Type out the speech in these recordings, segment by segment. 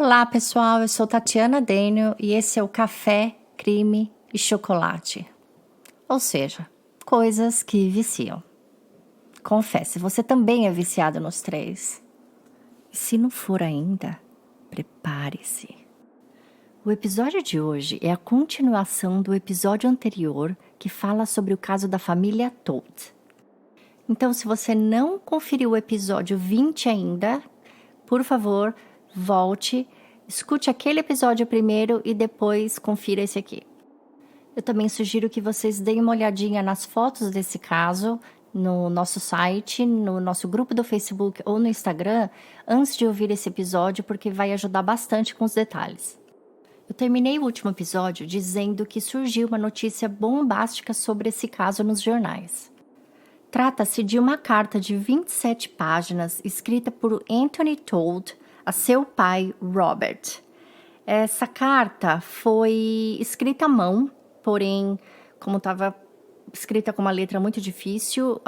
Olá, pessoal, eu sou Tatiana Daniel e esse é o Café, Crime e Chocolate. Ou seja, coisas que viciam. Confesse, você também é viciado nos três. E se não for ainda, prepare-se. O episódio de hoje é a continuação do episódio anterior que fala sobre o caso da família Todt. Então, se você não conferiu o episódio 20 ainda, por favor, volte, escute aquele episódio primeiro e depois confira esse aqui. Eu também sugiro que vocês deem uma olhadinha nas fotos desse caso no nosso site, no nosso grupo do Facebook ou no Instagram antes de ouvir esse episódio, porque vai ajudar bastante com os detalhes. Eu terminei o último episódio dizendo que surgiu uma notícia bombástica sobre esse caso nos jornais. Trata-se de uma carta de 27 páginas escrita por Anthony Todt a seu pai, Robert. Essa carta foi escrita à mão, porém, como estava escrita com uma letra muito difícil,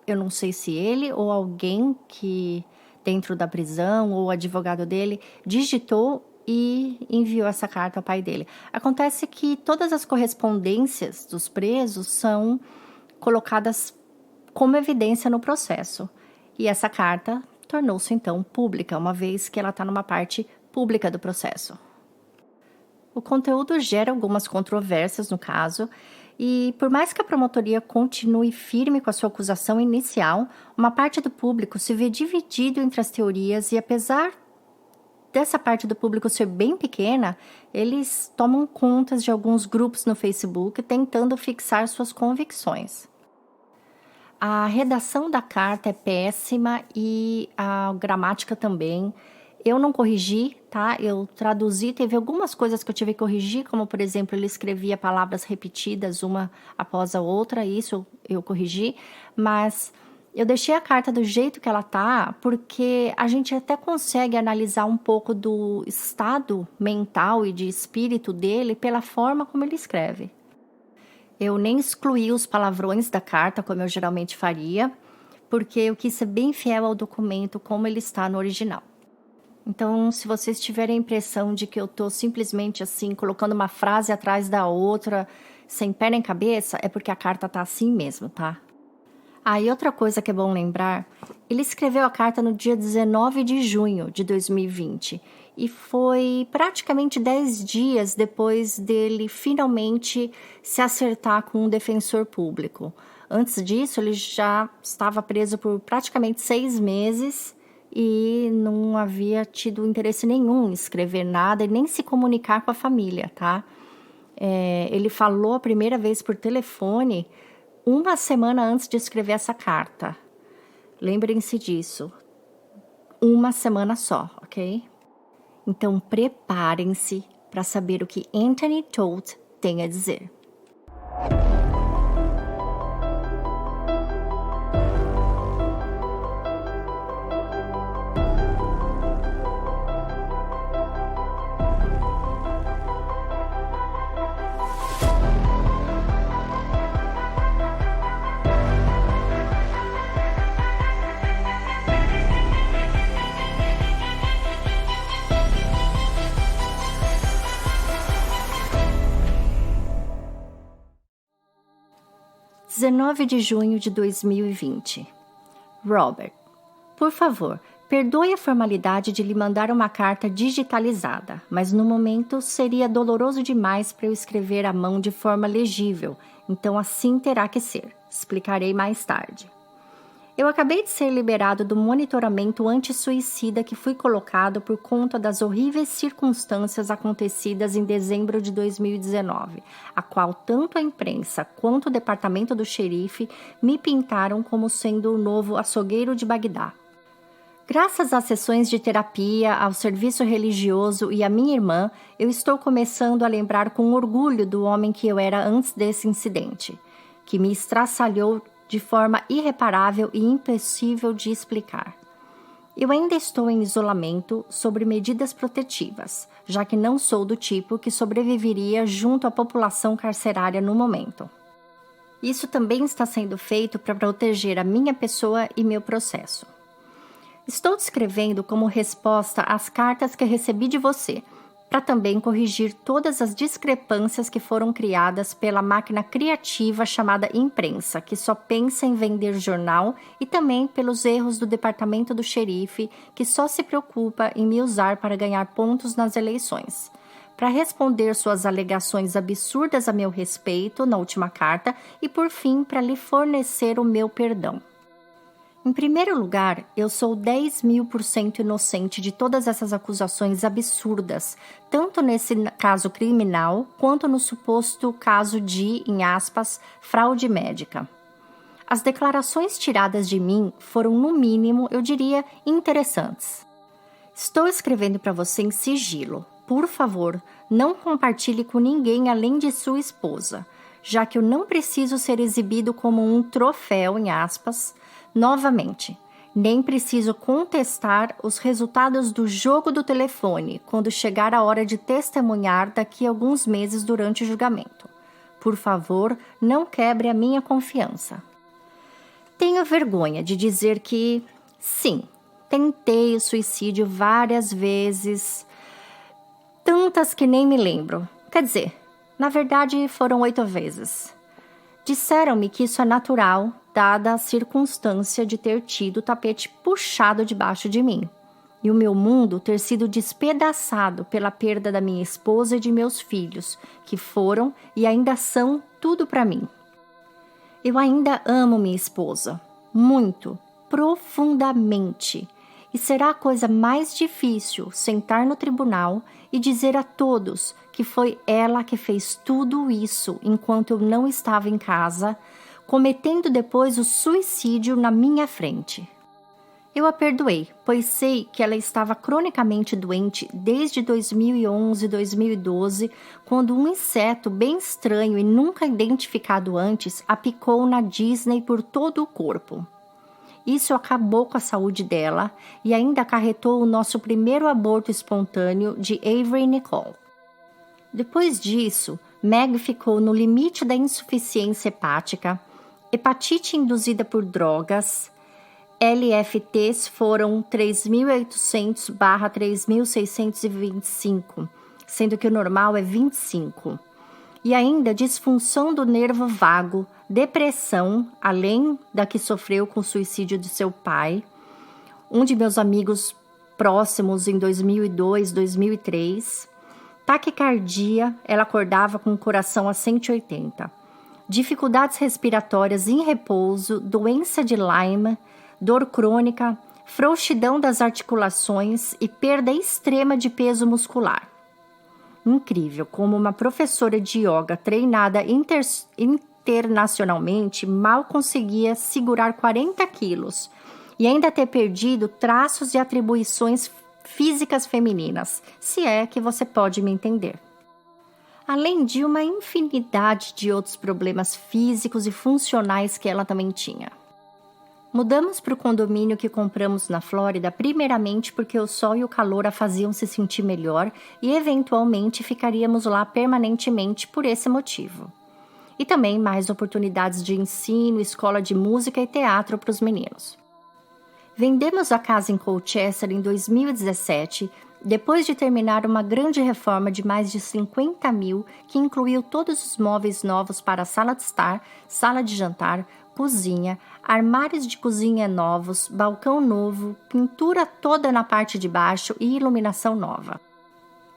eu não sei se ele ou alguém que dentro da prisão ou o advogado dele digitou e enviou essa carta ao pai dele. Acontece que todas as correspondências dos presos são colocadas como evidência no processo. E essa carta tornou-se então pública, uma vez que ela está numa parte pública do processo. O conteúdo gera algumas controvérsias no caso, e por mais que a promotoria continue firme com a sua acusação inicial, uma parte do público se vê dividido entre as teorias e apesar dessa parte do público ser bem pequena, eles tomam contas de alguns grupos no Facebook tentando fixar suas convicções. A redação da carta é péssima e a gramática também. Eu não corrigi, tá? Eu traduzi, teve algumas coisas que eu tive que corrigir, como, por exemplo, ele escrevia palavras repetidas uma após a outra, isso eu corrigi, mas eu deixei a carta do jeito que ela tá, porque a gente até consegue analisar um pouco do estado mental e de espírito dele pela forma como ele escreve. Eu nem excluí os palavrões da carta, como eu geralmente faria, porque eu quis ser bem fiel ao documento como ele está no original. Então, se vocês tiverem a impressão de que eu estou simplesmente assim, colocando uma frase atrás da outra, sem pé nem cabeça, é porque a carta está assim mesmo, tá? E outra coisa que é bom lembrar, ele escreveu a carta no dia 19 de junho de 2020 e foi praticamente 10 dias depois dele finalmente se acertar com um defensor público. Antes disso, ele já estava preso por praticamente 6 meses e não havia tido interesse nenhum em escrever nada e nem se comunicar com a família, tá? Ele falou a primeira vez por telefone uma semana antes de escrever essa carta. Lembrem-se disso. Uma semana só, ok? Então, preparem-se para saber o que Anthony Todt tem a dizer. (19 de junho de 2020) Robert, por favor, perdoe a formalidade de lhe mandar uma carta digitalizada, mas no momento seria doloroso demais para eu escrever à mão de forma legível, então assim terá que ser. Explicarei mais tarde. Eu acabei de ser liberado do monitoramento anti-suicida que fui colocado por conta das horríveis circunstâncias acontecidas em dezembro de 2019, a qual tanto a imprensa quanto o departamento do xerife me pintaram como sendo o novo açougueiro de Bagdá. Graças às sessões de terapia, ao serviço religioso e à minha irmã, eu estou começando a lembrar com orgulho do homem que eu era antes desse incidente, que me estraçalhou de forma irreparável e impossível de explicar. Eu ainda estou em isolamento sobre medidas protetivas, já que não sou do tipo que sobreviveria junto à população carcerária no momento. Isso também está sendo feito para proteger a minha pessoa e meu processo. Estou descrevendo como resposta às cartas que recebi de você, para também corrigir todas as discrepâncias que foram criadas pela máquina criativa chamada imprensa, que só pensa em vender jornal, e também pelos erros do departamento do xerife, que só se preocupa em me usar para ganhar pontos nas eleições. Para responder suas alegações absurdas a meu respeito na última carta e, por fim, para lhe fornecer o meu perdão. Em primeiro lugar, eu sou 10.000% inocente de todas essas acusações absurdas, tanto nesse caso criminal, quanto no suposto caso de, em aspas, fraude médica. As declarações tiradas de mim foram, no mínimo, eu diria, interessantes. Estou escrevendo para você em sigilo. Por favor, não compartilhe com ninguém além de sua esposa, já que eu não preciso ser exibido como um troféu, em aspas. Novamente, nem preciso contestar os resultados do jogo do telefone quando chegar a hora de testemunhar daqui a alguns meses durante o julgamento. Por favor, não quebre a minha confiança. Tenho vergonha de dizer que, sim, tentei o suicídio várias vezes, tantas que nem me lembro. Quer dizer, na verdade foram 8 vezes. Disseram-me que isso é natural, dada a circunstância de ter tido o tapete puxado debaixo de mim, e o meu mundo ter sido despedaçado pela perda da minha esposa e de meus filhos, que foram e ainda são tudo para mim. Eu ainda amo minha esposa, muito, profundamente, e será a coisa mais difícil sentar no tribunal e dizer a todos que foi ela que fez tudo isso enquanto eu não estava em casa, cometendo depois o suicídio na minha frente. Eu a perdoei, pois sei que ela estava cronicamente doente desde 2011, 2012, quando um inseto bem estranho e nunca identificado antes a picou na Disney por todo o corpo. Isso acabou com a saúde dela e ainda acarretou o nosso primeiro aborto espontâneo de Avery Nicole. Depois disso, Meg ficou no limite da insuficiência hepática, hepatite induzida por drogas, LFTs foram 3.800/3.625, sendo que o normal é 25. E ainda disfunção do nervo vago, depressão, além da que sofreu com o suicídio de seu pai, um de meus amigos próximos em 2002, 2003, taquicardia, ela acordava com o coração a 180, dificuldades respiratórias em repouso, doença de Lyme, dor crônica, frouxidão das articulações e perda extrema de peso muscular. Incrível como uma professora de yoga treinada internacionalmente mal conseguia segurar 40 quilos e ainda ter perdido traços e atribuições físicas femininas, se é que você pode me entender. Além de uma infinidade de outros problemas físicos e funcionais que ela também tinha. Mudamos para o condomínio que compramos na Flórida primeiramente porque o sol e o calor a faziam se sentir melhor e eventualmente ficaríamos lá permanentemente por esse motivo. E também mais oportunidades de ensino, escola de música e teatro para os meninos. Vendemos a casa em Colchester em 2017, depois de terminar uma grande reforma de mais de 50 mil, que incluiu todos os móveis novos para a sala de estar, sala de jantar, cozinha, armários de cozinha novos, balcão novo, pintura toda na parte de baixo e iluminação nova.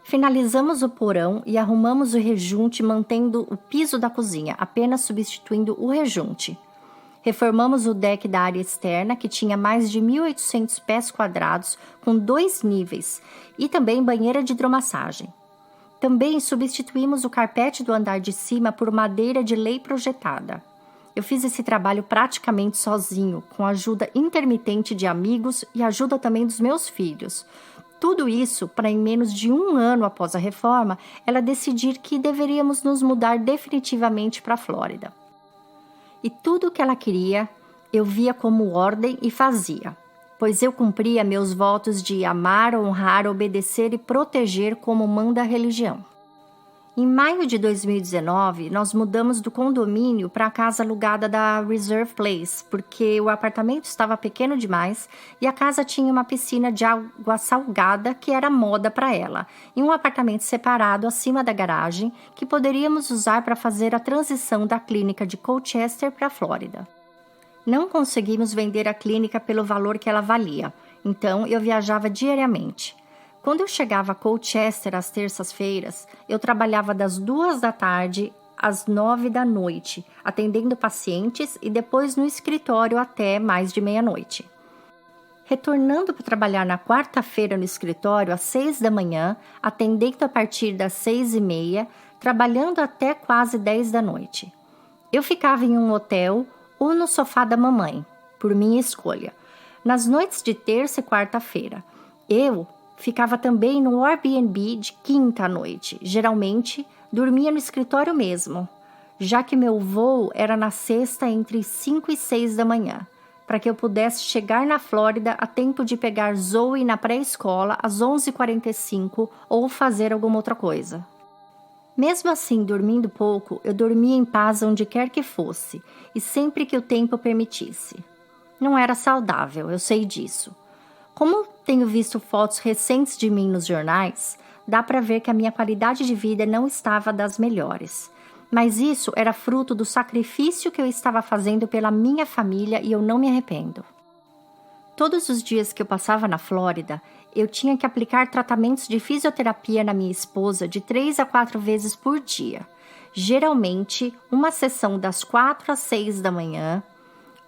Finalizamos o porão e arrumamos o rejunte mantendo o piso da cozinha, apenas substituindo o rejunte. Reformamos o deck da área externa, que tinha mais de 1.800 pés quadrados, com 2 níveis, e também banheira de hidromassagem. Também substituímos o carpete do andar de cima por madeira de lei projetada. Eu fiz esse trabalho praticamente sozinho, com a ajuda intermitente de amigos e ajuda também dos meus filhos. Tudo isso para, em menos de 1 ano após a reforma, ela decidir que deveríamos nos mudar definitivamente para a Flórida. E tudo o que ela queria, eu via como ordem e fazia, pois eu cumpria meus votos de amar, honrar, obedecer e proteger como manda a religião. Em maio de 2019, nós mudamos do condomínio para a casa alugada da Reserve Place, porque o apartamento estava pequeno demais e a casa tinha uma piscina de água salgada que era moda para ela, e um apartamento separado acima da garagem que poderíamos usar para fazer a transição da clínica de Colchester para a Flórida. Não conseguimos vender a clínica pelo valor que ela valia, então eu viajava diariamente. Quando eu chegava a Colchester às terças-feiras, eu trabalhava das 2 da tarde às 9 da noite, atendendo pacientes e depois no escritório até mais de meia-noite. Retornando para trabalhar na quarta-feira no escritório às 6 da manhã, atendendo a partir das 6h30, trabalhando até quase 10 da noite. Eu ficava em um hotel ou no sofá da mamãe, por minha escolha, nas noites de terça e quarta-feira. Eu ficava também no Airbnb de quinta à noite. Geralmente, dormia no escritório mesmo, já que meu voo era na sexta entre 5 e 6 da manhã, para que eu pudesse chegar na Flórida a tempo de pegar Zoe na pré-escola às 11h45 ou fazer alguma outra coisa. Mesmo assim, dormindo pouco, eu dormia em paz onde quer que fosse e sempre que o tempo permitisse. Não era saudável, eu sei disso. Como tenho visto fotos recentes de mim nos jornais, dá para ver que a minha qualidade de vida não estava das melhores. Mas isso era fruto do sacrifício que eu estava fazendo pela minha família e eu não me arrependo. Todos os dias que eu passava na Flórida, eu tinha que aplicar tratamentos de fisioterapia na minha esposa de 3 a 4 vezes por dia. Geralmente, uma sessão das 4 às 6 da manhã,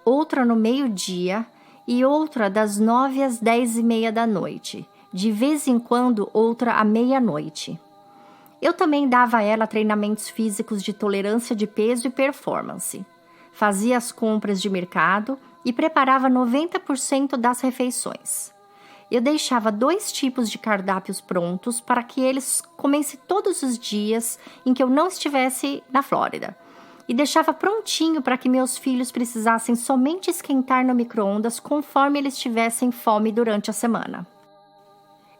outra no meio-dia e outra das 9 às 10h30 da noite, de vez em quando outra à meia-noite. Eu também dava a ela treinamentos físicos de tolerância de peso e performance. Fazia as compras de mercado e preparava 90% das refeições. Eu deixava 2 tipos de cardápios prontos para que eles comessem todos os dias em que eu não estivesse na Flórida. E deixava prontinho para que meus filhos precisassem somente esquentar no micro-ondas conforme eles tivessem fome durante a semana.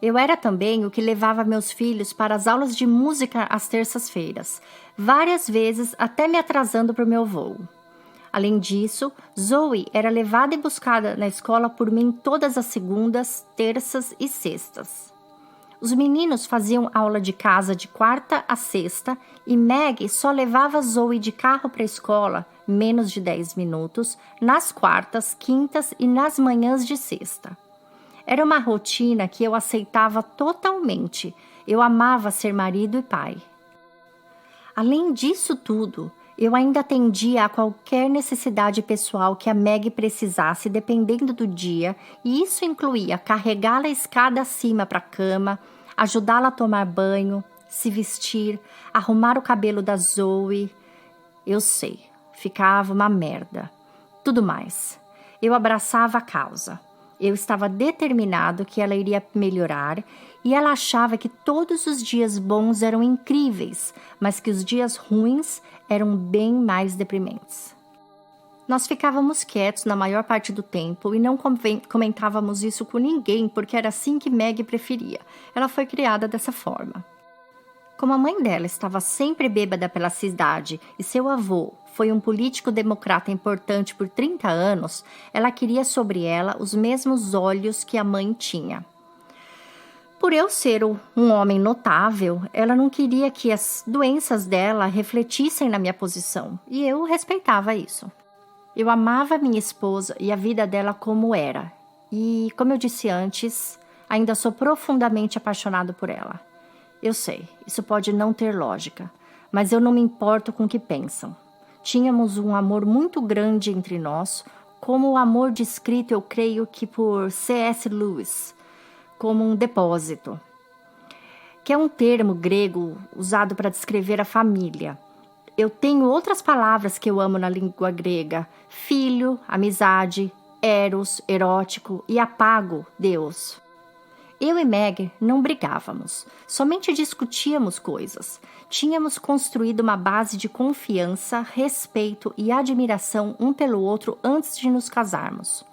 Eu era também o que levava meus filhos para as aulas de música às terças-feiras, várias vezes até me atrasando para o meu voo. Além disso, Zoe era levada e buscada na escola por mim todas as segundas, terças e sextas. Os meninos faziam aula de casa de quarta a sexta e Meg só levava Zoe de carro para a escola, menos de 10 minutos, nas quartas, quintas e nas manhãs de sexta. Era uma rotina que eu aceitava totalmente. Eu amava ser marido e pai. Além disso tudo, eu ainda atendia a qualquer necessidade pessoal que a Meg precisasse, dependendo do dia, e isso incluía carregá-la a escada acima para a cama, ajudá-la a tomar banho, se vestir, arrumar o cabelo da Zoe. Eu sei, ficava uma merda. Tudo mais. Eu abraçava a causa. Eu estava determinado que ela iria melhorar e ela achava que todos os dias bons eram incríveis, mas que os dias ruins eram bem mais deprimentes. Nós ficávamos quietos na maior parte do tempo e não comentávamos isso com ninguém porque era assim que Meg preferia. Ela foi criada dessa forma. Como a mãe dela estava sempre bêbada pela cidade e seu avô foi um político democrata importante por 30 anos, ela queria sobre ela os mesmos olhos que a mãe tinha. Por eu ser um homem notável, ela não queria que as doenças dela refletissem na minha posição, e eu respeitava isso. Eu amava minha esposa e a vida dela como era, e, como eu disse antes, ainda sou profundamente apaixonado por ela. Eu sei, isso pode não ter lógica, mas eu não me importo com o que pensam. Tínhamos um amor muito grande entre nós, como o amor descrito, eu creio que por C.S. Lewis, como um depósito, que é um termo grego usado para descrever a família. Eu tenho outras palavras que eu amo na língua grega: filho, amizade, eros, erótico e apago, Deus. Eu e Meg não brigávamos, somente discutíamos coisas. Tínhamos construído uma base de confiança, respeito e admiração um pelo outro antes de nos casarmos.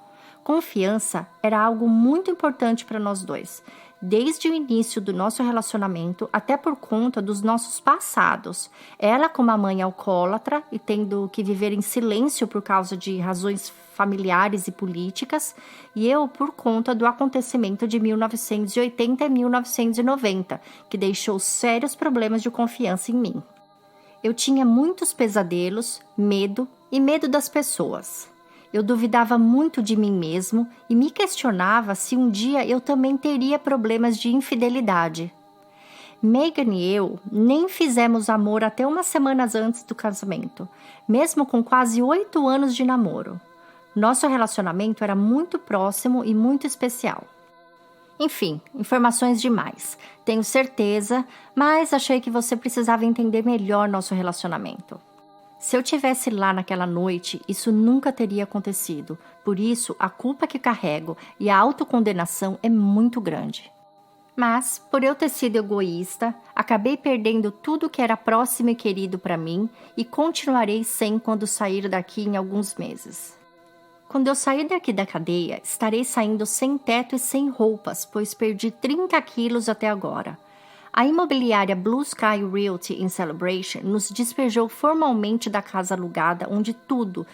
Confiança era algo muito importante para nós dois. desde o início do nosso relacionamento, até por conta dos nossos passados. Ela como a mãe alcoólatra e tendo que viver em silêncio por causa de razões familiares e políticas, e eu por conta do acontecimento de 1980 e 1990, que deixou sérios problemas de confiança em mim. Eu tinha muitos pesadelos, medo e medo das pessoas. Eu duvidava muito de mim mesmo e me questionava se um dia eu também teria problemas de infidelidade. Megan e eu nem fizemos amor até umas semanas antes do casamento, mesmo com quase 8 anos de namoro. Nosso relacionamento era muito próximo e muito especial. Enfim, informações demais, tenho certeza, mas achei que você precisava entender melhor nosso relacionamento. Se eu tivesse lá naquela noite, isso nunca teria acontecido. Por isso, a culpa que carrego e a autocondenação é muito grande. Mas, por eu ter sido egoísta, acabei perdendo tudo que era próximo e querido para mim e continuarei sem quando sair daqui em alguns meses. Quando eu sair daqui da cadeia, estarei saindo sem teto e sem roupas, pois perdi 30 quilos até agora. A imobiliária Blue Sky Realty in Celebration nos despejou formalmente da casa alugada, onde tudo,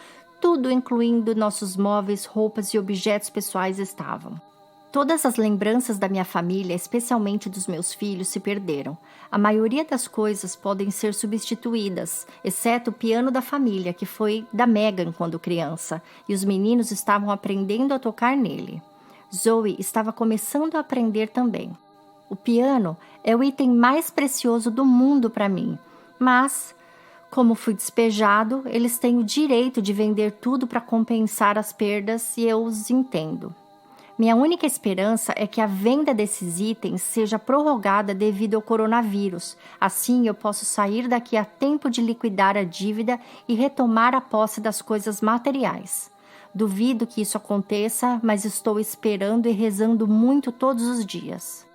incluindo nossos móveis, roupas e objetos pessoais estavam. Todas as lembranças da minha família, especialmente dos meus filhos, se perderam. A maioria das coisas podem ser substituídas, exceto o piano da família, que foi da Megan quando criança, e os meninos estavam aprendendo a tocar nele. Zoe estava começando a aprender também. O piano é o item mais precioso do mundo para mim, mas, como fui despejado, eles têm o direito de vender tudo para compensar as perdas e eu os entendo. Minha única esperança é que a venda desses itens seja prorrogada devido ao coronavírus. Assim, eu posso sair daqui a tempo de liquidar a dívida e retomar a posse das coisas materiais. Duvido que isso aconteça, mas estou esperando e rezando muito todos os dias.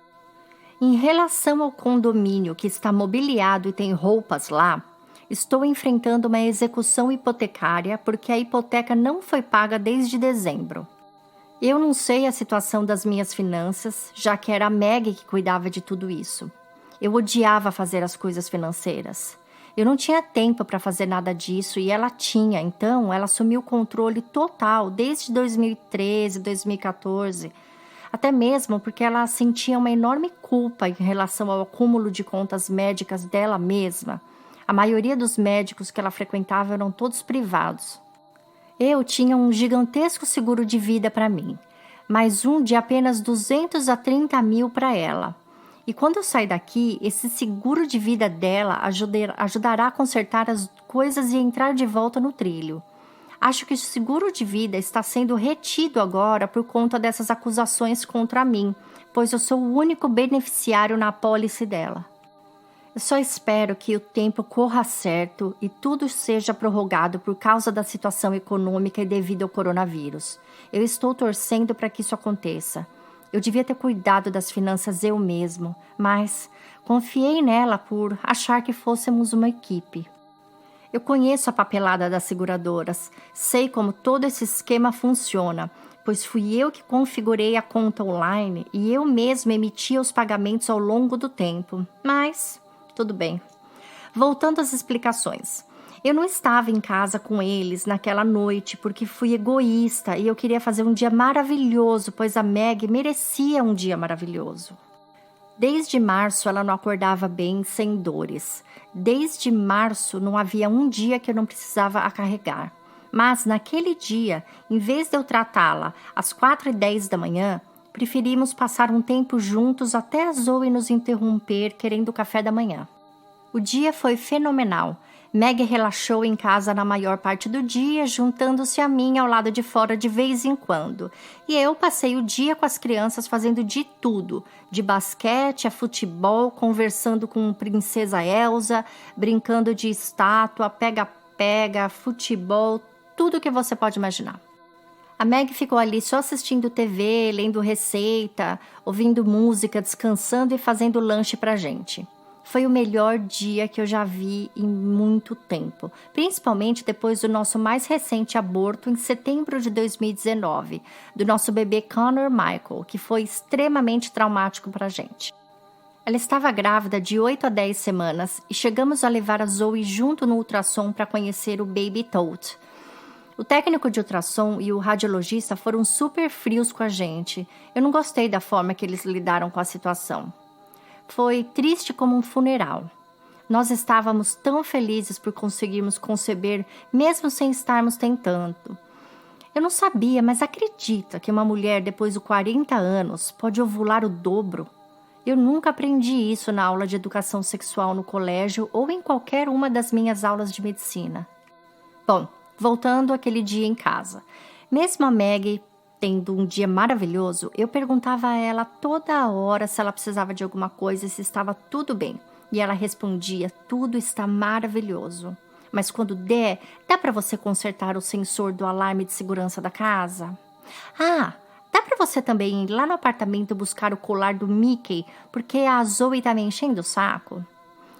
Em relação ao condomínio que está mobiliado e tem roupas lá, estou enfrentando uma execução hipotecária porque a hipoteca não foi paga desde dezembro. Eu não sei a situação das minhas finanças, já que era a Meg que cuidava de tudo isso. Eu odiava fazer as coisas financeiras. Eu não tinha tempo para fazer nada disso e ela tinha, então ela assumiu o controle total desde 2013, 2014, até mesmo porque ela sentia uma enorme culpa em relação ao acúmulo de contas médicas dela mesma. A maioria dos médicos que ela frequentava eram todos privados. Eu tinha um gigantesco seguro de vida para mim, mas um de apenas 200 a 30 mil para ela. E quando eu sair daqui, esse seguro de vida dela ajudará a consertar as coisas e entrar de volta no trilho. Acho que o seguro de vida está sendo retido agora por conta dessas acusações contra mim, pois eu sou o único beneficiário na apólice dela. Eu só espero que o tempo corra certo e tudo seja prorrogado por causa da situação econômica e devido ao coronavírus. Eu estou torcendo para que isso aconteça. Eu devia ter cuidado das finanças eu mesmo, mas confiei nela por achar que fôssemos uma equipe. Eu conheço a papelada das seguradoras, sei como todo esse esquema funciona, pois fui eu que configurei a conta online e eu mesma emitia os pagamentos ao longo do tempo, mas tudo bem. Voltando às explicações. Eu não estava em casa com eles naquela noite porque fui egoísta e eu queria fazer um dia maravilhoso, pois a Meg merecia um dia maravilhoso. Desde março ela não acordava bem, sem dores. Desde março não havia um dia que eu não precisava a carregar. Mas naquele dia, em vez de eu tratá-la às 4h10 da manhã, preferimos passar um tempo juntos até a Zoe nos interromper querendo o café da manhã. O dia foi fenomenal. Meg relaxou em casa na maior parte do dia, juntando-se a mim ao lado de fora de vez em quando. E eu passei o dia com as crianças fazendo de tudo, de basquete a futebol, conversando com Princesa Elsa, brincando de estátua, pega-pega, futebol, tudo que você pode imaginar. A Meg ficou ali só assistindo TV, lendo receita, ouvindo música, descansando e fazendo lanche pra gente. Foi o melhor dia que eu já vi em muito tempo, principalmente depois do nosso mais recente aborto em setembro de 2019, do nosso bebê Connor Michael, que foi extremamente traumático para a gente. Ela estava grávida de 8 a 10 semanas e chegamos a levar a Zoe junto no ultrassom para conhecer o Baby Tote. O técnico de ultrassom e o radiologista foram super frios com a gente. Eu não gostei da forma que eles lidaram com a situação. Foi triste como um funeral. Nós estávamos tão felizes por conseguirmos conceber, mesmo sem estarmos tentando. Eu não sabia, mas acredita que uma mulher depois de 40 anos pode ovular o dobro? Eu nunca aprendi isso na aula de educação sexual no colégio ou em qualquer uma das minhas aulas de medicina. Bom, voltando àquele dia em casa. Mesmo a Maggie tendo um dia maravilhoso, eu perguntava a ela toda hora se ela precisava de alguma coisa e se estava tudo bem. E ela respondia, tudo está maravilhoso. Mas quando der, dá para você consertar o sensor do alarme de segurança da casa? Ah, dá para você também ir lá no apartamento buscar o colar do Mickey, porque a Zoe tá me enchendo o saco?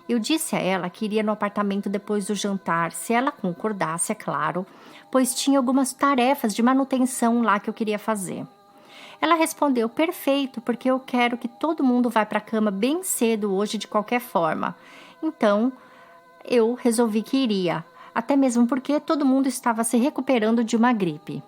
Eu disse a ela que iria no apartamento depois do jantar, se ela concordasse, é claro, pois tinha algumas tarefas de manutenção lá que eu queria fazer. Ela respondeu, perfeito, porque eu quero que todo mundo vá para a cama bem cedo hoje de qualquer forma. Então, eu resolvi que iria, até mesmo porque todo mundo estava se recuperando de uma gripe.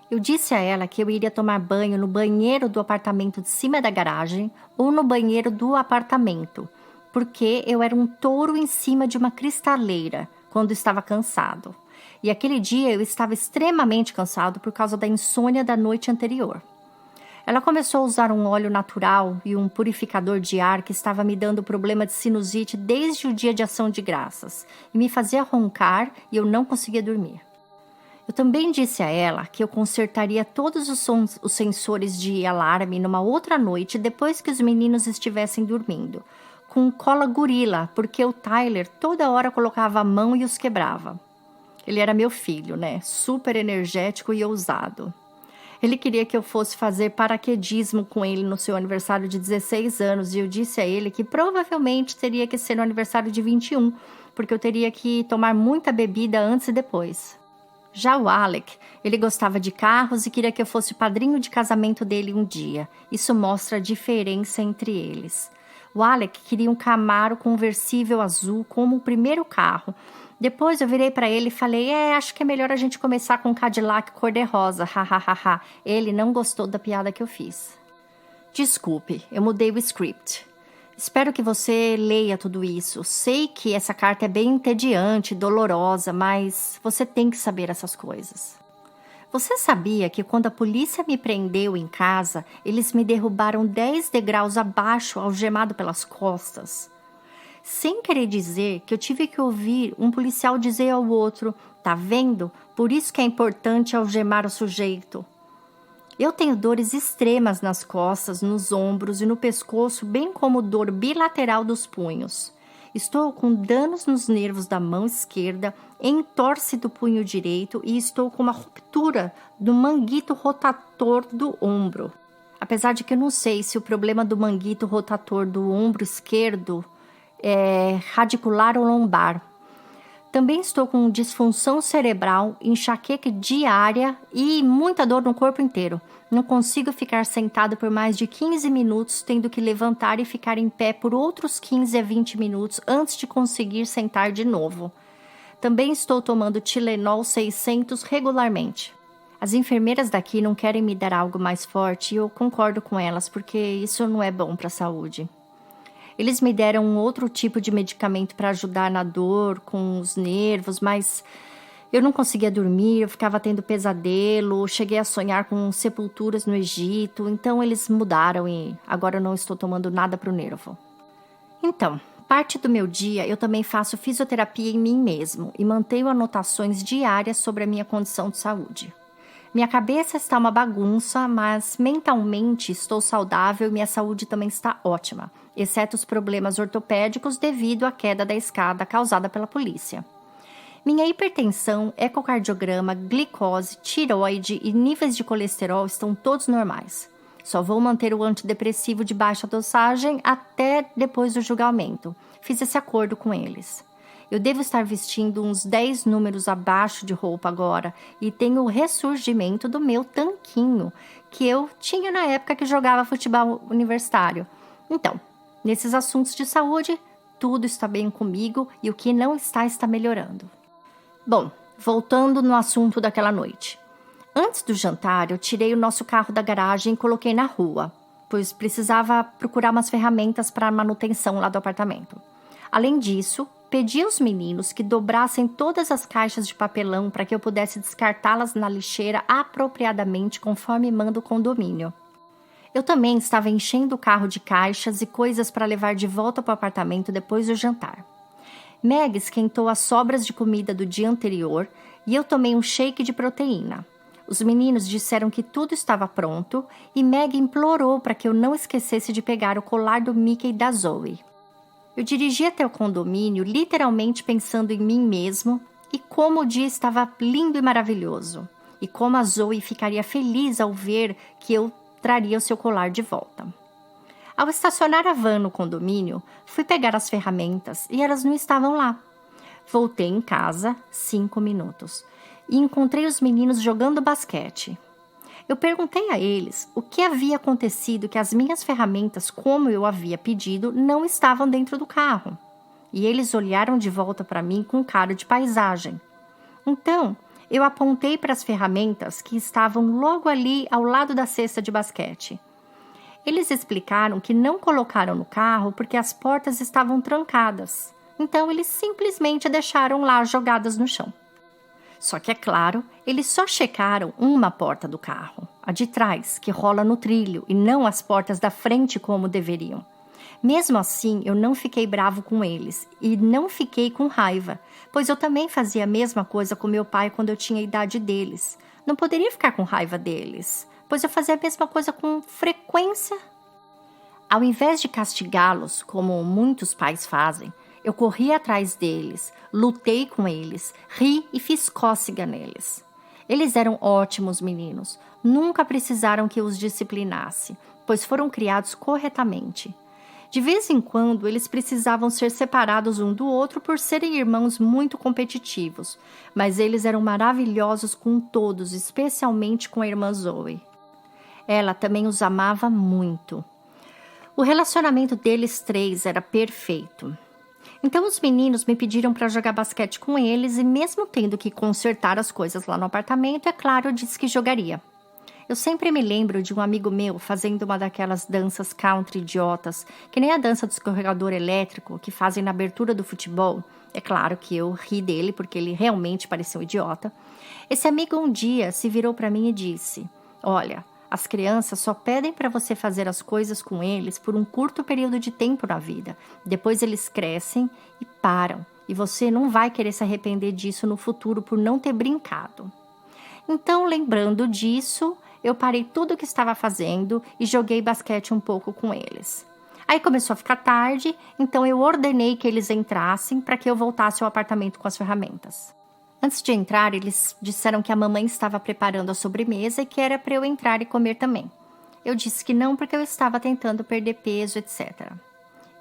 Eu disse a ela que eu iria tomar banho no banheiro do apartamento de cima da garagem ou no banheiro do apartamento, porque eu era um touro em cima de uma cristaleira quando estava cansado. E aquele dia eu estava extremamente cansado por causa da insônia da noite anterior. Ela começou a usar um óleo natural e um purificador de ar que estava me dando problema de sinusite desde o dia de ação de graças e me fazia roncar e eu não conseguia dormir. Eu também disse a ela que eu consertaria todos os sensores de alarme numa outra noite depois que os meninos estivessem dormindo, com cola gorila, porque o Tyler toda hora colocava a mão e os quebrava. Ele era meu filho, né? Super energético e ousado. Ele queria que eu fosse fazer paraquedismo com ele no seu aniversário de 16 anos e eu disse a ele que provavelmente teria que ser no aniversário de 21, porque eu teria que tomar muita bebida antes e depois. Já o Alec, ele gostava de carros e queria que eu fosse padrinho de casamento dele um dia. Isso mostra a diferença entre eles. O Alec queria um Camaro conversível azul como o primeiro carro. Depois eu virei para ele e falei, acho que é melhor a gente começar com um Cadillac cor-de-rosa, hahaha. Ele não gostou da piada que eu fiz. Desculpe, eu mudei o script. Espero que você leia tudo isso. Sei que essa carta é bem entediante, dolorosa, mas você tem que saber essas coisas. Você sabia que quando a polícia me prendeu em casa, eles me derrubaram 10 degraus abaixo, algemado pelas costas? Sem querer dizer que eu tive que ouvir um policial dizer ao outro, tá vendo? Por isso que é importante algemar o sujeito. Eu tenho dores extremas nas costas, nos ombros e no pescoço, bem como dor bilateral dos punhos. Estou com danos nos nervos da mão esquerda, entorse do punho direito e estou com uma ruptura do manguito rotator do ombro. Apesar de que eu não sei se o problema do manguito rotator do ombro esquerdo é radicular ou lombar. Também estou com disfunção cerebral, enxaqueca diária e muita dor no corpo inteiro. Não consigo ficar sentado por mais de 15 minutos, tendo que levantar e ficar em pé por outros 15 a 20 minutos antes de conseguir sentar de novo. Também estou tomando Tilenol 600 regularmente. As enfermeiras daqui não querem me dar algo mais forte e eu concordo com elas, porque isso não é bom para a saúde. Eles me deram um outro tipo de medicamento para ajudar na dor, com os nervos, mas eu não conseguia dormir, eu ficava tendo pesadelo, cheguei a sonhar com sepulturas no Egito, então eles mudaram e agora eu não estou tomando nada para o nervo. Então, parte do meu dia eu também faço fisioterapia em mim mesmo e mantenho anotações diárias sobre a minha condição de saúde. Minha cabeça está uma bagunça, mas mentalmente estou saudável e minha saúde também está ótima, exceto os problemas ortopédicos devido à queda da escada causada pela polícia. Minha hipertensão, ecocardiograma, glicose, tireoide e níveis de colesterol estão todos normais. Só vou manter o antidepressivo de baixa dosagem até depois do julgamento. Fiz esse acordo com eles. Eu devo estar vestindo uns 10 números abaixo de roupa agora e tenho o ressurgimento do meu tanquinho, que eu tinha na época que jogava futebol universitário. Então, nesses assuntos de saúde, tudo está bem comigo e o que não está, está melhorando. Bom, voltando no assunto daquela noite. Antes do jantar, eu tirei o nosso carro da garagem e coloquei na rua, pois precisava procurar umas ferramentas para a manutenção lá do apartamento. Além disso, pedi aos meninos que dobrassem todas as caixas de papelão para que eu pudesse descartá-las na lixeira apropriadamente conforme manda o condomínio. Eu também estava enchendo o carro de caixas e coisas para levar de volta para o apartamento depois do jantar. Meg esquentou as sobras de comida do dia anterior e eu tomei um shake de proteína. Os meninos disseram que tudo estava pronto e Meg implorou para que eu não esquecesse de pegar o colar do Mickey da Zoe. Eu dirigi até o condomínio, literalmente pensando em mim mesmo e como o dia estava lindo e maravilhoso, e como a Zoe ficaria feliz ao ver que eu traria o seu colar de volta. Ao estacionar a van no condomínio, fui pegar as ferramentas e elas não estavam lá. Voltei em casa 5 minutos e encontrei os meninos jogando basquete. Eu perguntei a eles o que havia acontecido que as minhas ferramentas, como eu havia pedido, não estavam dentro do carro. E eles olharam de volta para mim com cara de paisagem. Então, eu apontei para as ferramentas que estavam logo ali ao lado da cesta de basquete. Eles explicaram que não colocaram no carro porque as portas estavam trancadas. Então, eles simplesmente deixaram lá jogadas no chão. Só que, é claro, eles só checaram uma porta do carro, a de trás, que rola no trilho, e não as portas da frente como deveriam. Mesmo assim, eu não fiquei bravo com eles e não fiquei com raiva, pois eu também fazia a mesma coisa com meu pai quando eu tinha a idade deles. Não poderia ficar com raiva deles, pois eu fazia a mesma coisa com frequência. Ao invés de castigá-los, como muitos pais fazem, eu corri atrás deles, lutei com eles, ri e fiz cócega neles. Eles eram ótimos meninos, nunca precisaram que eu os disciplinasse, pois foram criados corretamente. De vez em quando, eles precisavam ser separados um do outro por serem irmãos muito competitivos, mas eles eram maravilhosos com todos, especialmente com a irmã Zoe. Ela também os amava muito. O relacionamento deles 3 era perfeito. Então os meninos me pediram para jogar basquete com eles e mesmo tendo que consertar as coisas lá no apartamento, é claro, eu disse que jogaria. Eu sempre me lembro de um amigo meu fazendo uma daquelas danças country idiotas, que nem a dança do escorregador elétrico que fazem na abertura do futebol. É claro que eu ri dele porque ele realmente parecia um idiota. Esse amigo um dia se virou para mim e disse: "Olha, as crianças só pedem para você fazer as coisas com eles por um curto período de tempo na vida. Depois eles crescem e param. E você não vai querer se arrepender disso no futuro por não ter brincado." Então, lembrando disso, eu parei tudo o que estava fazendo e joguei basquete um pouco com eles. Aí começou a ficar tarde, então eu ordenei que eles entrassem para que eu voltasse ao apartamento com as ferramentas. Antes de entrar, eles disseram que a mamãe estava preparando a sobremesa e que era para eu entrar e comer também. Eu disse que não porque eu estava tentando perder peso, etc.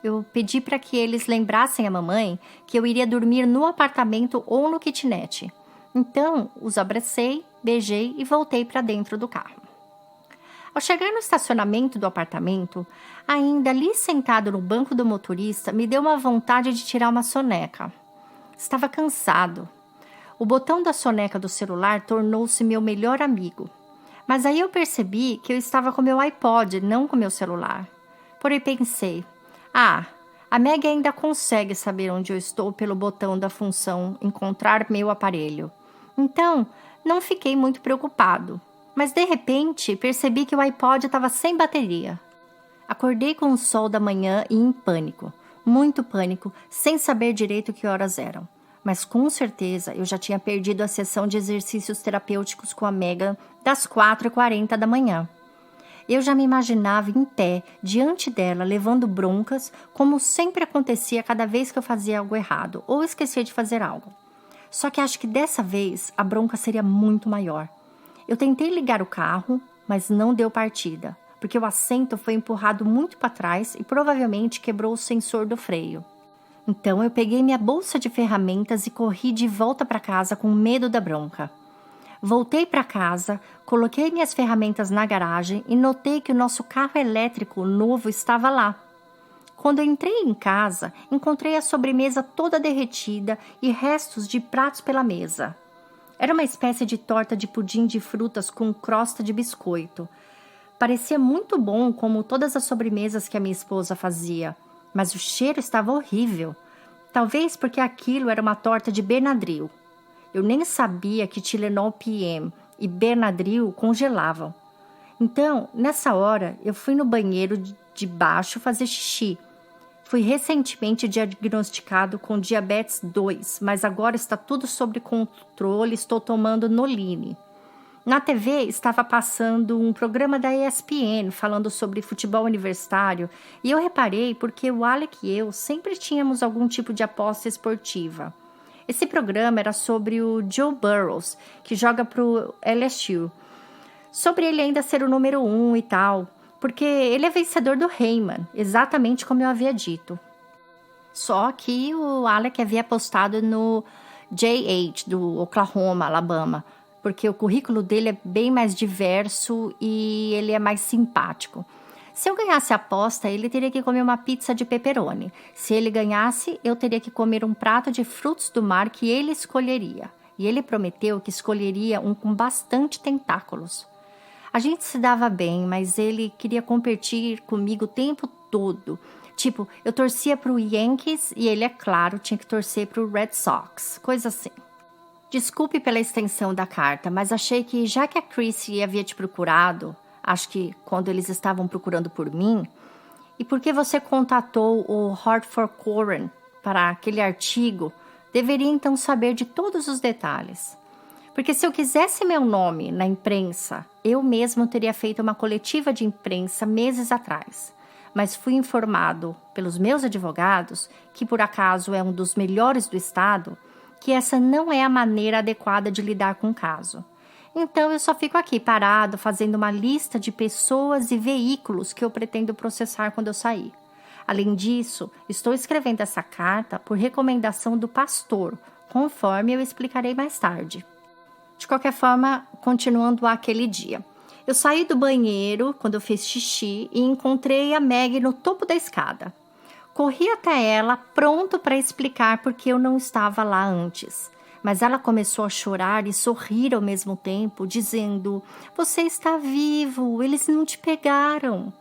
Eu pedi para que eles lembrassem a mamãe que eu iria dormir no apartamento ou no kitnet. Então, os abracei, beijei e voltei para dentro do carro. Ao chegar no estacionamento do apartamento, ainda ali sentado no banco do motorista, me deu uma vontade de tirar uma soneca. Estava cansado. O botão da soneca do celular tornou-se meu melhor amigo. Mas aí eu percebi que eu estava com meu iPod, não com meu celular. Porém pensei, a Meg ainda consegue saber onde eu estou pelo botão da função encontrar meu aparelho. Então, não fiquei muito preocupado. Mas de repente, percebi que o iPod estava sem bateria. Acordei com o sol da manhã e em pânico. Muito pânico, sem saber direito que horas eram. Mas com certeza eu já tinha perdido a sessão de exercícios terapêuticos com a Megan das 4h40 da manhã. Eu já me imaginava em pé, diante dela, levando broncas, como sempre acontecia cada vez que eu fazia algo errado ou esquecia de fazer algo. Só que acho que dessa vez a bronca seria muito maior. Eu tentei ligar o carro, mas não deu partida. porque o assento foi empurrado muito para trás e provavelmente quebrou o sensor do freio. Então eu peguei minha bolsa de ferramentas e corri de volta para casa com medo da bronca. Voltei para casa, coloquei minhas ferramentas na garagem e notei que o nosso carro elétrico novo estava lá. Quando eu entrei em casa, encontrei a sobremesa toda derretida e restos de pratos pela mesa. Era uma espécie de torta de pudim de frutas com crosta de biscoito. Parecia muito bom, como todas as sobremesas que a minha esposa fazia, mas o cheiro estava horrível. Talvez porque aquilo era uma torta de Benadryl. Eu nem sabia que Tylenol PM e Benadryl congelavam. Então, nessa hora, eu fui no banheiro de baixo fazer xixi. Fui recentemente diagnosticado com diabetes 2, mas agora está tudo sob controle, estou tomando Noline. Na TV estava passando um programa da ESPN falando sobre futebol universitário e eu reparei porque o Alec e eu sempre tínhamos algum tipo de aposta esportiva. Esse programa era sobre o Joe Burrows, que joga para o LSU. Sobre ele ainda ser o número 1 e tal, porque ele é vencedor do Heisman, exatamente como eu havia dito. Só que o Alec havia apostado no J.H. do Oklahoma, Alabama, porque o currículo dele é bem mais diverso e ele é mais simpático. Se eu ganhasse a aposta, ele teria que comer uma pizza de pepperoni. Se ele ganhasse, eu teria que comer um prato de frutos do mar que ele escolheria. E ele prometeu que escolheria um com bastante tentáculos. A gente se dava bem, mas ele queria competir comigo o tempo todo. Tipo, eu torcia pro Yankees e ele, é claro, tinha que torcer pro Red Sox. Coisa assim. Desculpe pela extensão da carta, mas achei que já que a Chrissy havia te procurado, acho que quando eles estavam procurando por mim, e porque você contatou o Hartford Courant para aquele artigo, deveria então saber de todos os detalhes. Porque se eu quisesse meu nome na imprensa, eu mesmo teria feito uma coletiva de imprensa meses atrás. Mas fui informado pelos meus advogados, que por acaso é um dos melhores do estado, que essa não é a maneira adequada de lidar com o caso. Então eu só fico aqui parado fazendo uma lista de pessoas e veículos que eu pretendo processar quando eu sair. Além disso, estou escrevendo essa carta por recomendação do pastor, conforme eu explicarei mais tarde. De qualquer forma, continuando aquele dia. Eu saí do banheiro quando eu fiz xixi e encontrei a Meg no topo da escada. Corri até ela, pronto para explicar por que eu não estava lá antes. Mas ela começou a chorar e sorrir ao mesmo tempo, dizendo: "Você está vivo, eles não te pegaram."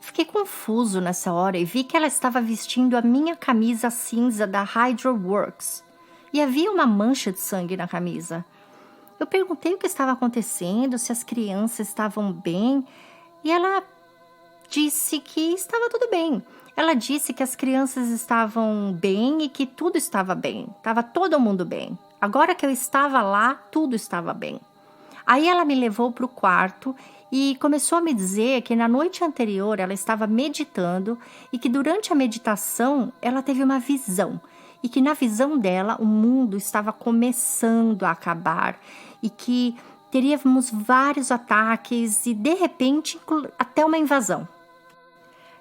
Fiquei confuso nessa hora e vi que ela estava vestindo a minha camisa cinza da Hydroworks. E havia uma mancha de sangue na camisa. Eu perguntei o que estava acontecendo, se as crianças estavam bem, e ela disse que estava tudo bem. Ela disse que as crianças estavam bem e que tudo estava bem. Estava todo mundo bem. Agora que eu estava lá, tudo estava bem. Aí ela me levou para o quarto e começou a me dizer que na noite anterior ela estava meditando e que durante a meditação ela teve uma visão. E que na visão dela o mundo estava começando a acabar e que teríamos vários ataques e de repente até uma invasão.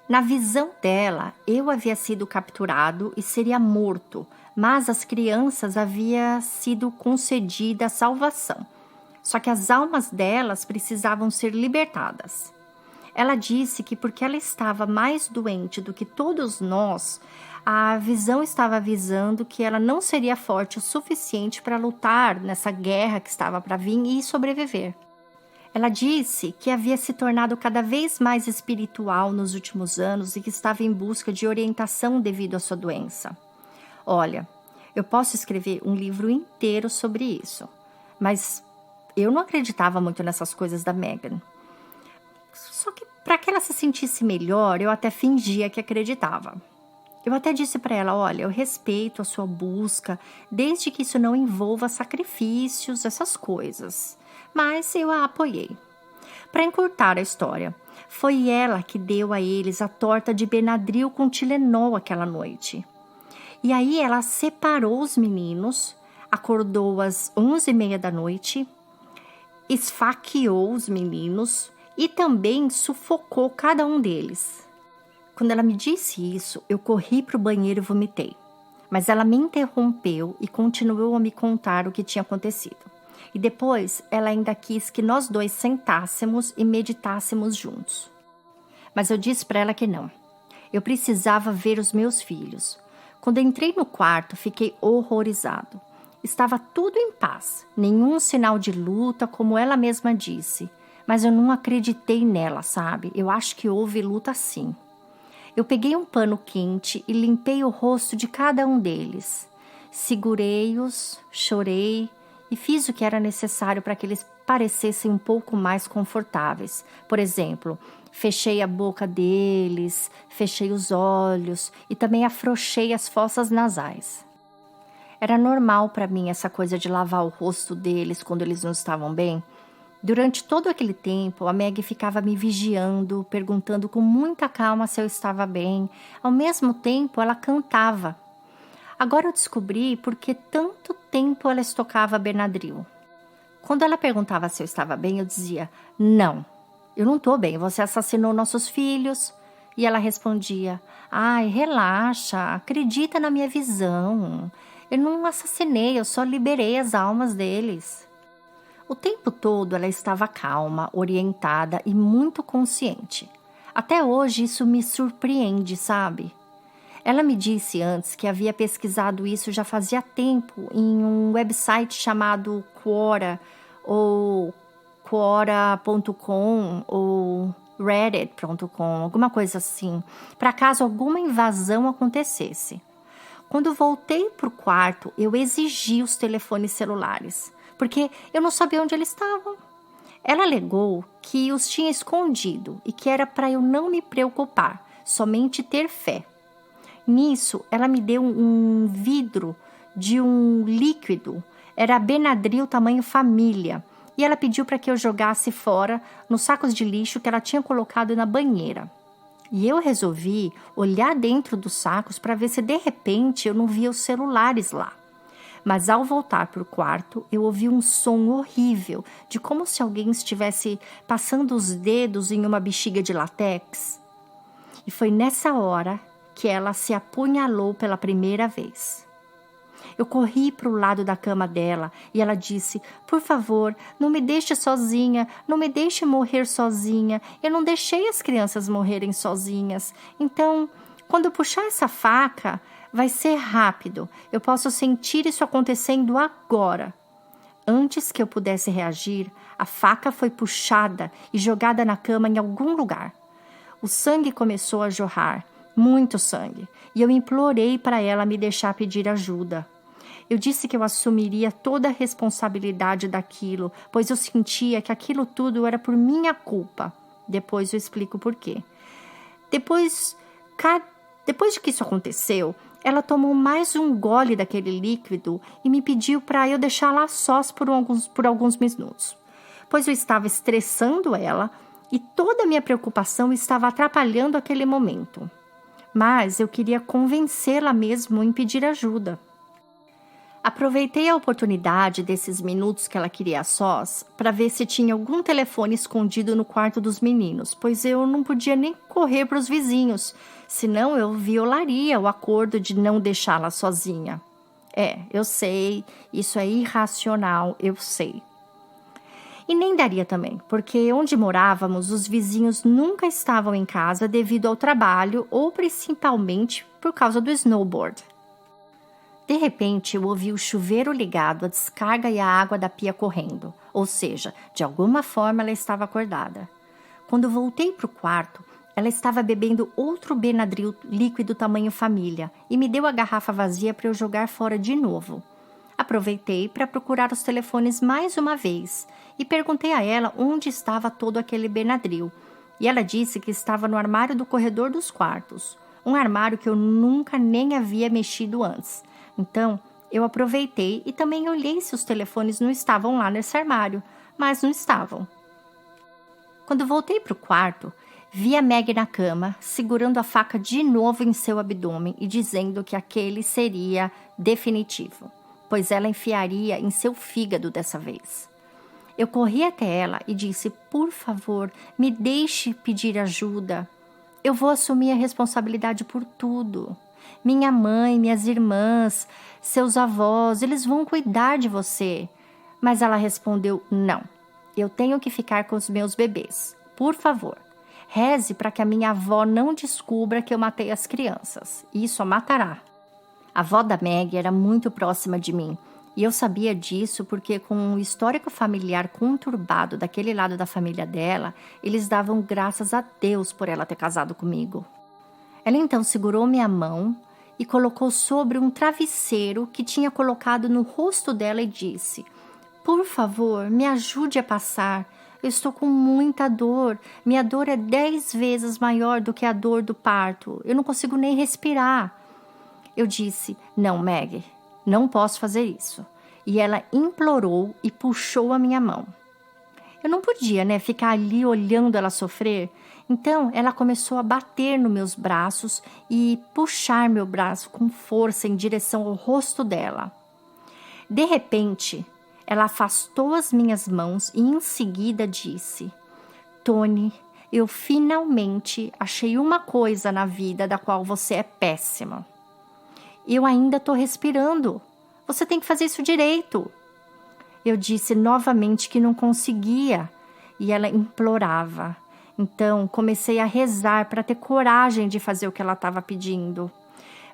Na visão dela, eu havia sido capturado e seria morto, mas às crianças havia sido concedida a salvação. Só que as almas delas precisavam ser libertadas. Ela disse que porque ela estava mais doente do que todos nós, a visão estava avisando que ela não seria forte o suficiente para lutar nessa guerra que estava para vir e sobreviver. Ela disse que havia se tornado cada vez mais espiritual nos últimos anos e que estava em busca de orientação devido à sua doença. Olha, eu posso escrever um livro inteiro sobre isso, mas eu não acreditava muito nessas coisas da Megan. Só que para que ela se sentisse melhor, eu até fingia que acreditava. Eu até disse para ela: olha, eu respeito a sua busca, desde que isso não envolva sacrifícios, essas coisas. Mas eu a apoiei. Para encurtar a história, foi ela que deu a eles a torta de Benadryl com Tylenol aquela noite. E aí ela separou os meninos, acordou às 11h30 da noite, esfaqueou os meninos e também sufocou cada um deles. Quando ela me disse isso, eu corri para o banheiro e vomitei. Mas ela me interrompeu e continuou a me contar o que tinha acontecido. E depois, ela ainda quis que nós dois sentássemos e meditássemos juntos. Mas eu disse para ela que não. Eu precisava ver os meus filhos. Quando entrei no quarto, fiquei horrorizado. Estava tudo em paz, nenhum sinal de luta, como ela mesma disse. Mas eu não acreditei nela, sabe? Eu acho que houve luta sim. Eu peguei um pano quente e limpei o rosto de cada um deles. Segurei-os, chorei e fiz o que era necessário para que eles parecessem um pouco mais confortáveis. Por exemplo, fechei a boca deles, fechei os olhos e também afrouxei as fossas nasais. Era normal para mim essa coisa de lavar o rosto deles quando eles não estavam bem. Durante todo aquele tempo, a Meg ficava me vigiando, perguntando com muita calma se eu estava bem. Ao mesmo tempo, ela cantava. Agora eu descobri por que tanto tempo ela estocava Benadryl. Quando ela perguntava se eu estava bem, eu dizia, não, eu não estou bem, você assassinou nossos filhos. E ela respondia, ai, relaxa, acredita na minha visão. Eu não assassinei, eu só liberei as almas deles. O tempo todo ela estava calma, orientada e muito consciente. Até hoje isso me surpreende, sabe? Ela me disse antes que havia pesquisado isso já fazia tempo em um website chamado Quora, ou Quora.com, ou Reddit.com, alguma coisa assim, para caso alguma invasão acontecesse. Quando voltei para o quarto, eu exigi os telefones celulares, porque eu não sabia onde eles estavam. Ela alegou que os tinha escondido e que era para eu não me preocupar, somente ter fé. Nisso, ela me deu um vidro de um líquido, era Benadryl tamanho família, e ela pediu para que eu jogasse fora nos sacos de lixo que ela tinha colocado na banheira. E eu resolvi olhar dentro dos sacos para ver se de repente eu não via os celulares lá. Mas ao voltar para o quarto, eu ouvi um som horrível, de como se alguém estivesse passando os dedos em uma bexiga de látex. E foi nessa hora que ela se apunhalou pela primeira vez. Eu corri para o lado da cama dela e ela disse, por favor, não me deixe sozinha, não me deixe morrer sozinha, eu não deixei as crianças morrerem sozinhas. Então, quando eu puxar essa faca, vai ser rápido, eu posso sentir isso acontecendo agora. Antes que eu pudesse reagir, a faca foi puxada e jogada na cama em algum lugar. O sangue começou a jorrar, muito sangue, e eu implorei para ela me deixar pedir ajuda. Eu disse que eu assumiria toda a responsabilidade daquilo, pois eu sentia que aquilo tudo era por minha culpa. Depois eu explico por quê. Depois de que isso aconteceu, ela tomou mais um gole daquele líquido e me pediu para eu deixá-la a sós por alguns minutos, pois eu estava estressando ela e toda a minha preocupação estava atrapalhando aquele momento. Mas eu queria convencê-la mesmo em pedir ajuda. Aproveitei a oportunidade desses minutos que ela queria a sós para ver se tinha algum telefone escondido no quarto dos meninos, pois eu não podia nem correr para os vizinhos, senão eu violaria o acordo de não deixá-la sozinha. Eu sei, isso é irracional, eu sei. E nem daria também, porque onde morávamos, os vizinhos nunca estavam em casa devido ao trabalho ou principalmente por causa do snowboard. De repente, eu ouvi o chuveiro ligado, a descarga e a água da pia correndo. Ou seja, de alguma forma ela estava acordada. Quando voltei para o quarto, ela estava bebendo outro Benadryl líquido tamanho família e me deu a garrafa vazia para eu jogar fora de novo. Aproveitei para procurar os telefones mais uma vez e perguntei a ela onde estava todo aquele Benadryl. E ela disse que estava no armário do corredor dos quartos, um armário que eu nunca nem havia mexido antes. Então, eu aproveitei e também olhei se os telefones não estavam lá nesse armário, mas não estavam. Quando voltei para o quarto, vi a Meg na cama, segurando a faca de novo em seu abdômen e dizendo que aquele seria definitivo, pois ela enfiaria em seu fígado dessa vez. Eu corri até ela e disse: por favor, me deixe pedir ajuda. Eu vou assumir a responsabilidade por tudo. Minha mãe, minhas irmãs, seus avós, eles vão cuidar de você. Mas ela respondeu: não, eu tenho que ficar com os meus bebês. Por favor, reze para que a minha avó não descubra que eu matei as crianças. Isso a matará. A avó da Meg era muito próxima de mim. E eu sabia disso porque, com o histórico familiar conturbado daquele lado da família dela, eles davam graças a Deus por ela ter casado comigo. Ela então segurou minha mão e colocou sobre um travesseiro que tinha colocado no rosto dela e disse: por favor, me ajude a passar. Eu estou com muita dor. Minha dor é 10 vezes maior do que a dor do parto. Eu não consigo nem respirar. Eu disse: não, Meg, não posso fazer isso. E ela implorou e puxou a minha mão. Eu não podia, ficar ali olhando ela sofrer. Então, ela começou a bater nos meus braços e puxar meu braço com força em direção ao rosto dela. De repente, ela afastou as minhas mãos e em seguida disse: Tony, eu finalmente achei uma coisa na vida da qual você é péssima. Eu ainda estou respirando. Você tem que fazer isso direito. Eu disse novamente que não conseguia e ela implorava. Então comecei a rezar para ter coragem de fazer o que ela estava pedindo.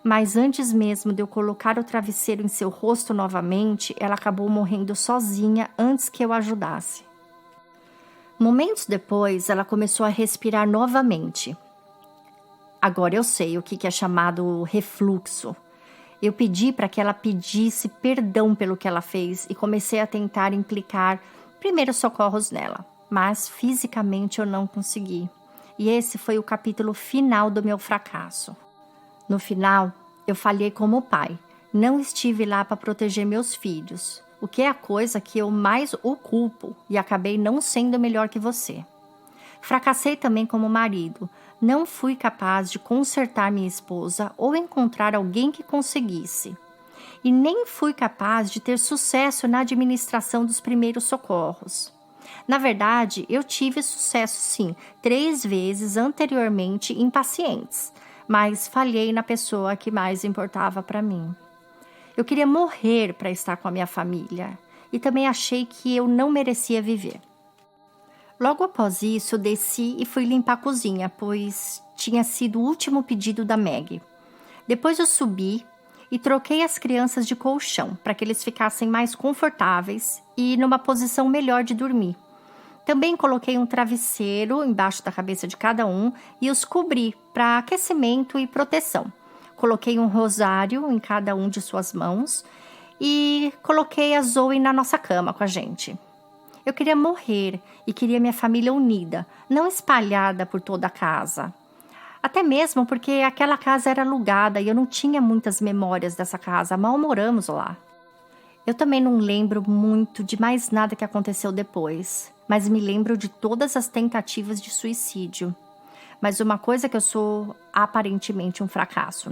Mas antes mesmo de eu colocar o travesseiro em seu rosto novamente, ela acabou morrendo sozinha antes que eu ajudasse. Momentos depois, ela começou a respirar novamente. Agora eu sei o que é chamado refluxo. Eu pedi para que ela pedisse perdão pelo que ela fez e comecei a tentar implicar primeiros socorros nela, mas fisicamente eu não consegui. E esse foi o capítulo final do meu fracasso. No final, eu falhei como pai. Não estive lá para proteger meus filhos, o que é a coisa que eu mais o culpo, e acabei não sendo melhor que você. Fracassei também como marido. Não fui capaz de consertar minha esposa ou encontrar alguém que conseguisse. E nem fui capaz de ter sucesso na administração dos primeiros socorros. Na verdade, eu tive sucesso sim, 3 vezes anteriormente em pacientes, mas falhei na pessoa que mais importava para mim. Eu queria morrer para estar com a minha família e também achei que eu não merecia viver. Logo após isso, eu desci e fui limpar a cozinha, pois tinha sido o último pedido da Meg. Depois eu subi e troquei as crianças de colchão para que eles ficassem mais confortáveis e numa posição melhor de dormir. Também coloquei um travesseiro embaixo da cabeça de cada um e os cobri para aquecimento e proteção. Coloquei um rosário em cada um de suas mãos e coloquei a Zoe na nossa cama com a gente. Eu queria morrer e queria minha família unida, não espalhada por toda a casa. Até mesmo porque aquela casa era alugada e eu não tinha muitas memórias dessa casa, mal moramos lá. Eu também não lembro muito de mais nada que aconteceu depois, mas me lembro de todas as tentativas de suicídio. Mas uma coisa é que eu sou aparentemente um fracasso,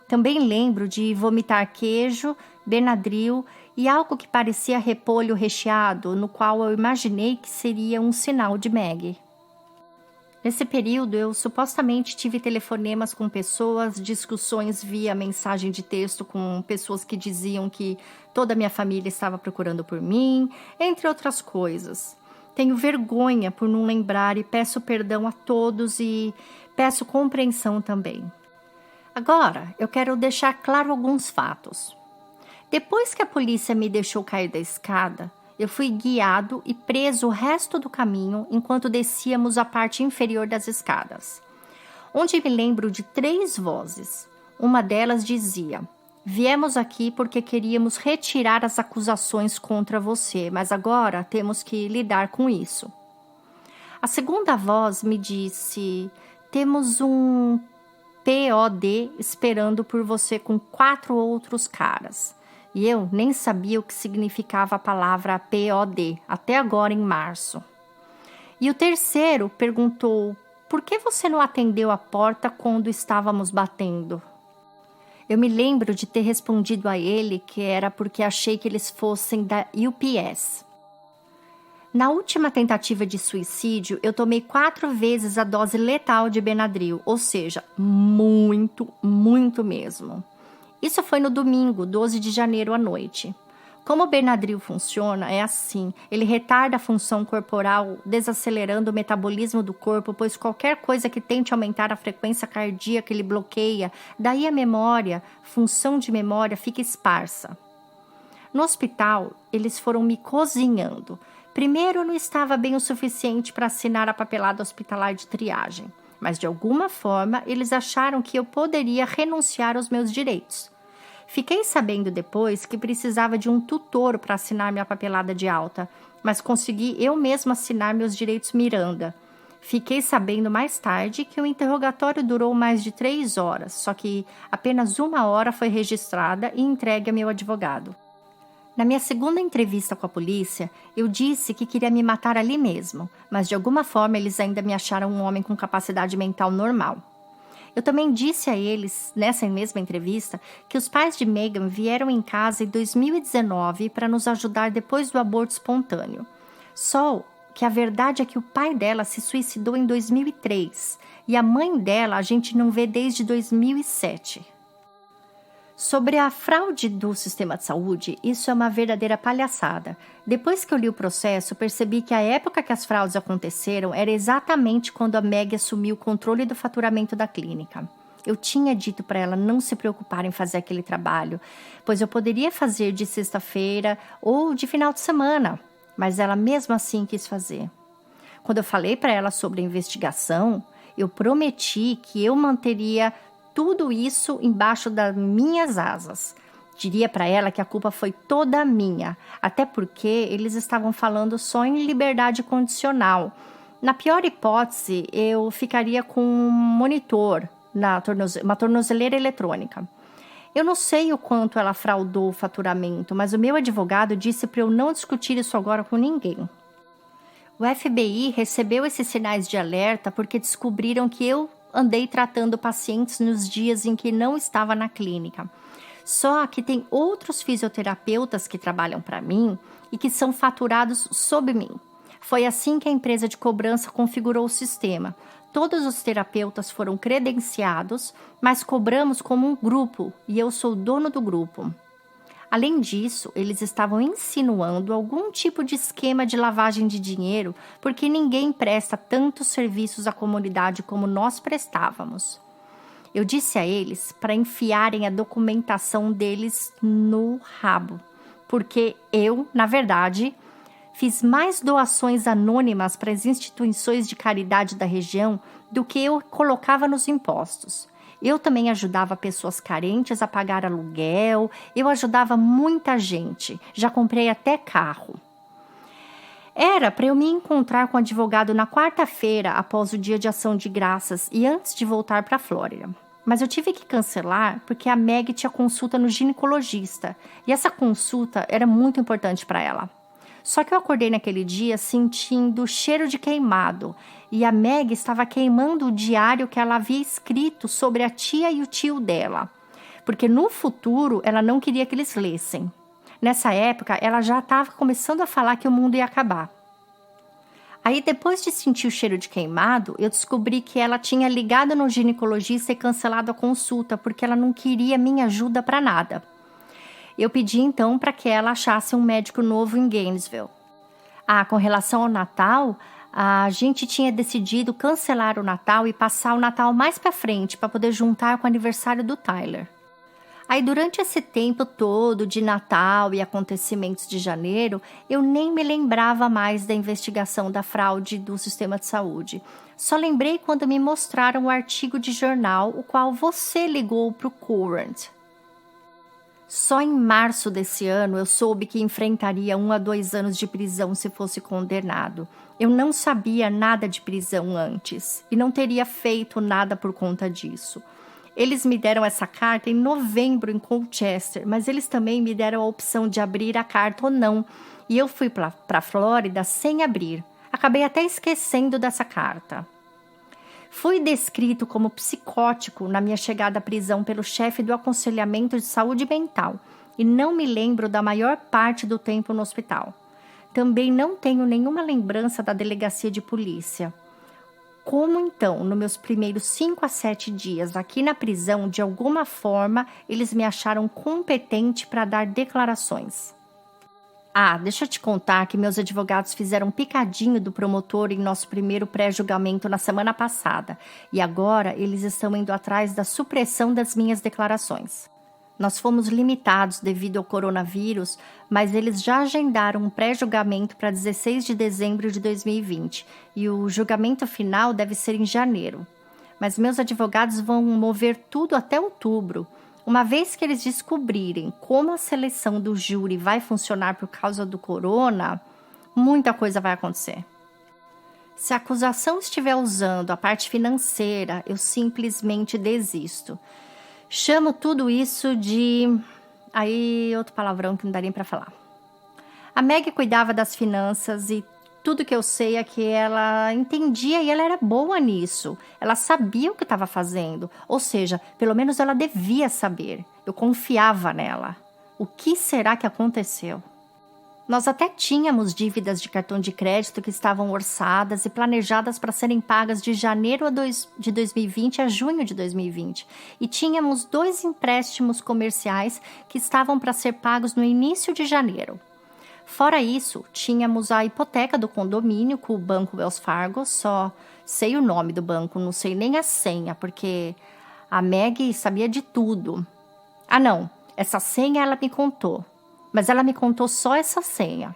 Também lembro de vomitar queijo, Benadryl e algo que parecia repolho recheado, no qual eu imaginei que seria um sinal de Meg. Nesse período, eu supostamente tive telefonemas com pessoas, discussões via mensagem de texto com pessoas que diziam que toda a minha família estava procurando por mim, entre outras coisas. Tenho vergonha por não lembrar e peço perdão a todos e peço compreensão também. Agora, eu quero deixar claro alguns fatos. Depois que a polícia me deixou cair da escada, eu fui guiado e preso o resto do caminho enquanto descíamos a parte inferior das escadas, onde me lembro de 3 vozes. Uma delas dizia: viemos aqui porque queríamos retirar as acusações contra você, mas agora temos que lidar com isso. A segunda voz me disse: temos um POD esperando por você com 4 outros caras. E eu nem sabia o que significava a palavra POD, até agora em março. E o terceiro perguntou: por que você não atendeu a porta quando estávamos batendo? Eu me lembro de ter respondido a ele que era porque achei que eles fossem da UPS. Na última tentativa de suicídio, eu tomei 4 vezes a dose letal de Benadryl, ou seja, muito, muito mesmo. Isso foi no domingo, 12 de janeiro à noite. Como o Benadryl funciona, é assim, ele retarda a função corporal, desacelerando o metabolismo do corpo, pois qualquer coisa que tente aumentar a frequência cardíaca ele bloqueia, daí a memória, função de memória fica esparsa. No hospital, eles foram me cozinhando. Primeiro, eu não estava bem o suficiente para assinar a papelada hospitalar de triagem, mas de alguma forma eles acharam que eu poderia renunciar aos meus direitos. Fiquei sabendo depois que precisava de um tutor para assinar minha papelada de alta, mas consegui eu mesma assinar meus direitos Miranda. Fiquei sabendo mais tarde que o interrogatório durou mais de 3 horas, só que apenas 1 hora foi registrada e entregue a meu advogado. Na minha segunda entrevista com a polícia, eu disse que queria me matar ali mesmo, mas de alguma forma eles ainda me acharam um homem com capacidade mental normal. Eu também disse a eles, nessa mesma entrevista, que os pais de Megan vieram em casa em 2019 para nos ajudar depois do aborto espontâneo. Só que a verdade é que o pai dela se suicidou em 2003 e a mãe dela a gente não vê desde 2007. Sobre a fraude do sistema de saúde, isso é uma verdadeira palhaçada. Depois que eu li o processo, percebi que a época que as fraudes aconteceram era exatamente quando a Meg assumiu o controle do faturamento da clínica. Eu tinha dito para ela não se preocupar em fazer aquele trabalho, pois eu poderia fazer de sexta-feira ou de final de semana, mas ela mesmo assim quis fazer. Quando eu falei para ela sobre a investigação, eu prometi que eu manteria tudo isso embaixo das minhas asas. Diria para ela que a culpa foi toda minha, até porque eles estavam falando só em liberdade condicional. Na pior hipótese, eu ficaria com um monitor, uma tornozeleira eletrônica. Eu não sei o quanto ela fraudou o faturamento, mas o meu advogado disse para eu não discutir isso agora com ninguém. O FBI recebeu esses sinais de alerta porque descobriram que eu andei tratando pacientes nos dias em que não estava na clínica. Só que tem outros fisioterapeutas que trabalham para mim e que são faturados sob mim. Foi assim que a empresa de cobrança configurou o sistema. Todos os terapeutas foram credenciados, mas cobramos como um grupo e eu sou dono do grupo. Além disso, eles estavam insinuando algum tipo de esquema de lavagem de dinheiro, porque ninguém presta tantos serviços à comunidade como nós prestávamos. Eu disse a eles para enfiarem a documentação deles no rabo, porque eu, na verdade, fiz mais doações anônimas para as instituições de caridade da região do que eu colocava nos impostos. Eu também ajudava pessoas carentes a pagar aluguel, eu ajudava muita gente, já comprei até carro. Era para eu me encontrar com o advogado na quarta-feira após o dia de ação de graças e antes de voltar para a Flórida. Mas eu tive que cancelar porque a Meg tinha consulta no ginecologista e essa consulta era muito importante para ela. Só que eu acordei naquele dia sentindo cheiro de queimado e a Meg estava queimando o diário que ela havia escrito sobre a tia e o tio dela, porque no futuro ela não queria que eles lessem. Nessa época, ela já estava começando a falar que o mundo ia acabar. Aí, depois de sentir o cheiro de queimado, eu descobri que ela tinha ligado no ginecologista e cancelado a consulta porque ela não queria minha ajuda para nada. Eu pedi então para que ela achasse um médico novo em Gainesville. Com relação ao Natal, a gente tinha decidido cancelar o Natal e passar o Natal mais para frente para poder juntar com o aniversário do Tyler. Aí durante esse tempo todo de Natal e acontecimentos de janeiro, eu nem me lembrava mais da investigação da fraude do sistema de saúde. Só lembrei quando me mostraram o artigo de jornal, o qual você ligou para o Current. Só em março desse ano eu soube que enfrentaria 1 a 2 anos de prisão se fosse condenado. Eu não sabia nada de prisão antes e não teria feito nada por conta disso. Eles me deram essa carta em novembro em Colchester, mas eles também me deram a opção de abrir a carta ou não. E eu fui para a Flórida sem abrir. Acabei até esquecendo dessa carta. Fui descrito como psicótico na minha chegada à prisão pelo chefe do aconselhamento de saúde mental e não me lembro da maior parte do tempo no hospital. Também não tenho nenhuma lembrança da delegacia de polícia. Como então, nos meus primeiros 5 a 7 dias aqui na prisão, de alguma forma, eles me acharam competente para dar declarações? Ah, deixa eu te contar que meus advogados fizeram um picadinho do promotor em nosso primeiro pré-julgamento na semana passada. E agora eles estão indo atrás da supressão das minhas declarações. Nós fomos limitados devido ao coronavírus, mas eles já agendaram um pré-julgamento para 16 de dezembro de 2020 e o julgamento final deve ser em janeiro. Mas meus advogados vão mover tudo até outubro. Uma vez que eles descobrirem como a seleção do júri vai funcionar por causa do corona, muita coisa vai acontecer. Se a acusação estiver usando a parte financeira, eu simplesmente desisto. Chamo tudo isso de... Aí, outro palavrão que não dá nem para falar. A Meg cuidava das finanças e tudo que eu sei é que ela entendia e ela era boa nisso. Ela sabia o que estava fazendo. Ou seja, pelo menos ela devia saber. Eu confiava nela. O que será que aconteceu? Nós até tínhamos dívidas de cartão de crédito que estavam orçadas e planejadas para serem pagas de janeiro de 2020 a junho de 2020. E tínhamos 2 empréstimos comerciais que estavam para ser pagos no início de janeiro. Fora isso, tínhamos a hipoteca do condomínio com o Banco Wells Fargo, só sei o nome do banco, não sei nem a senha, porque a Meg sabia de tudo. Ah não, essa senha ela me contou, mas ela me contou só essa senha.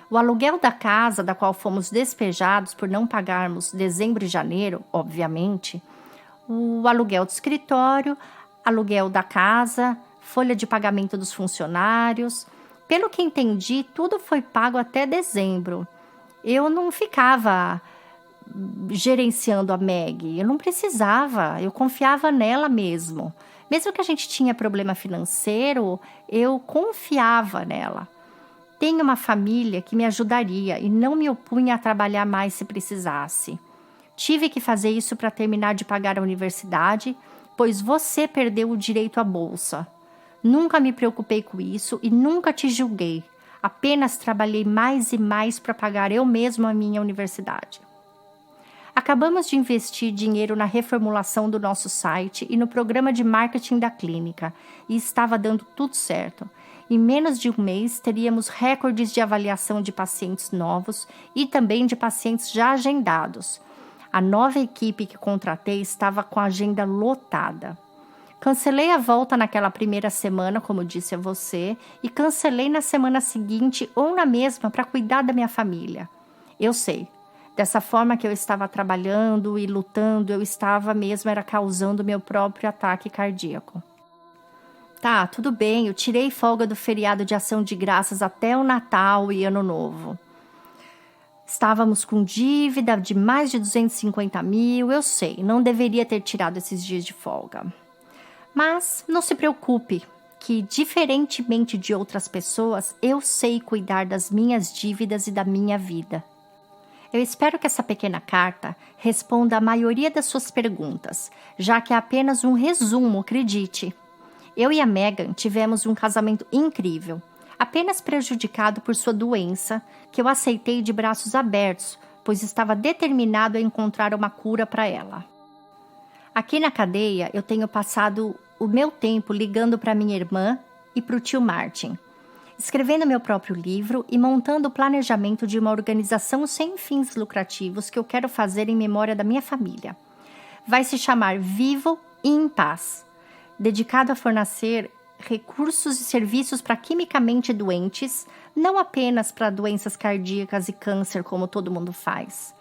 O aluguel da casa da qual fomos despejados por não pagarmos dezembro e janeiro, obviamente, o aluguel do escritório, aluguel da casa, folha de pagamento dos funcionários... Pelo que entendi, tudo foi pago até dezembro. Eu não ficava gerenciando a Meg, eu não precisava, eu confiava nela mesmo. Mesmo que a gente tinha problema financeiro, eu confiava nela. Tenho uma família que me ajudaria e não me opunha a trabalhar mais se precisasse. Tive que fazer isso para terminar de pagar a universidade, pois você perdeu o direito à bolsa. Nunca me preocupei com isso e nunca te julguei. Apenas trabalhei mais e mais para pagar eu mesmo a minha universidade. Acabamos de investir dinheiro na reformulação do nosso site e no programa de marketing da clínica, e estava dando tudo certo. Em menos de um mês, teríamos recordes de avaliação de pacientes novos e também de pacientes já agendados. A nova equipe que contratei estava com a agenda lotada. Cancelei a volta naquela primeira semana, como disse a você, e cancelei na semana seguinte ou na mesma para cuidar da minha família. Eu sei, dessa forma que eu estava trabalhando e lutando, eu estava mesmo era causando meu próprio ataque cardíaco. Tá, tudo bem, eu tirei folga do feriado de ação de graças até o Natal e Ano Novo. Estávamos com dívida de mais de 250 mil, eu sei, não deveria ter tirado esses dias de folga. Mas não se preocupe, que diferentemente de outras pessoas, eu sei cuidar das minhas dívidas e da minha vida. Eu espero que essa pequena carta responda a maioria das suas perguntas, já que é apenas um resumo, acredite. Eu e a Megan tivemos um casamento incrível, apenas prejudicado por sua doença, que eu aceitei de braços abertos, pois estava determinado a encontrar uma cura para ela. Aqui na cadeia, eu tenho passado o meu tempo ligando para minha irmã e para o tio Martin, escrevendo meu próprio livro e montando o planejamento de uma organização sem fins lucrativos que eu quero fazer em memória da minha família. Vai se chamar Vivo e em Paz, dedicado a fornecer recursos e serviços para quimicamente doentes, não apenas para doenças cardíacas e câncer, como todo mundo faz.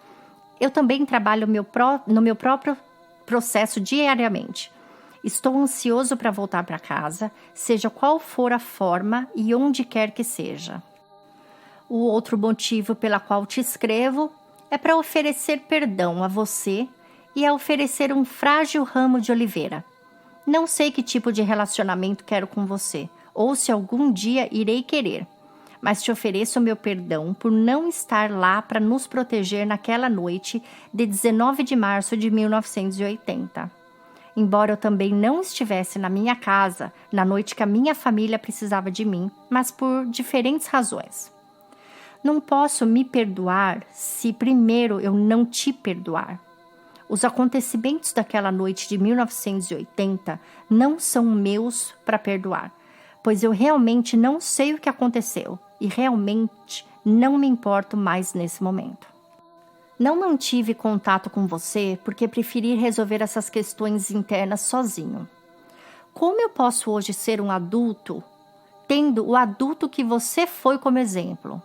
Eu também trabalho no meu próprio processo diariamente. Estou ansioso para voltar para casa, seja qual for a forma e onde quer que seja. O outro motivo pela qual te escrevo é para oferecer perdão a você e a oferecer um frágil ramo de oliveira. Não sei que tipo de relacionamento quero com você, ou se algum dia irei querer, mas te ofereço meu perdão por não estar lá para nos proteger naquela noite de 19 de março de 1980. Embora eu também não estivesse na minha casa na noite que a minha família precisava de mim, mas por diferentes razões. Não posso me perdoar se primeiro eu não te perdoar. Os acontecimentos daquela noite de 1980 não são meus para perdoar, pois eu realmente não sei o que aconteceu e realmente não me importo mais nesse momento. Não mantive contato com você porque preferi resolver essas questões internas sozinho. Como eu posso hoje ser um adulto, tendo o adulto que você foi como exemplo?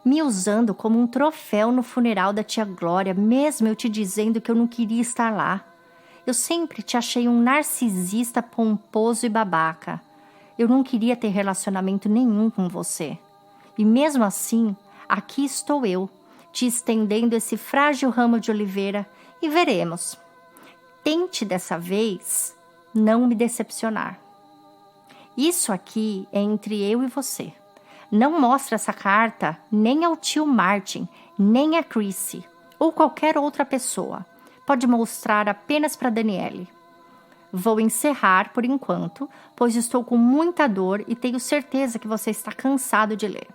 Me usando como um troféu no funeral da tia Glória, mesmo eu te dizendo que eu não queria estar lá. Eu sempre te achei um narcisista pomposo e babaca. Eu não queria ter relacionamento nenhum com você. E mesmo assim, aqui estou eu, te estendendo esse frágil ramo de oliveira e veremos. Tente dessa vez não me decepcionar. Isso aqui é entre eu e você. Não mostre essa carta nem ao tio Martin, nem a Chrissy, ou qualquer outra pessoa. Pode mostrar apenas para Daniele. Vou encerrar por enquanto, pois estou com muita dor e tenho certeza que você está cansado de ler.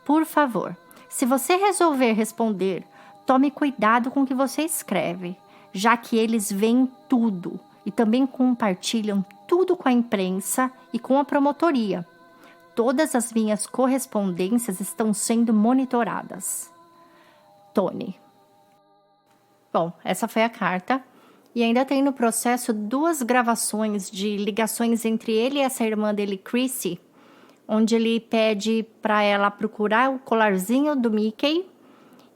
Por favor, se você resolver responder, tome cuidado com o que você escreve, já que eles veem tudo e também compartilham tudo com a imprensa e com a promotoria. Todas as minhas correspondências estão sendo monitoradas. Tony. Bom, essa foi a carta. E ainda tem no processo 2 gravações de ligações entre ele e essa irmã dele, Chrissy, onde ele pede para ela procurar o colarzinho do Mickey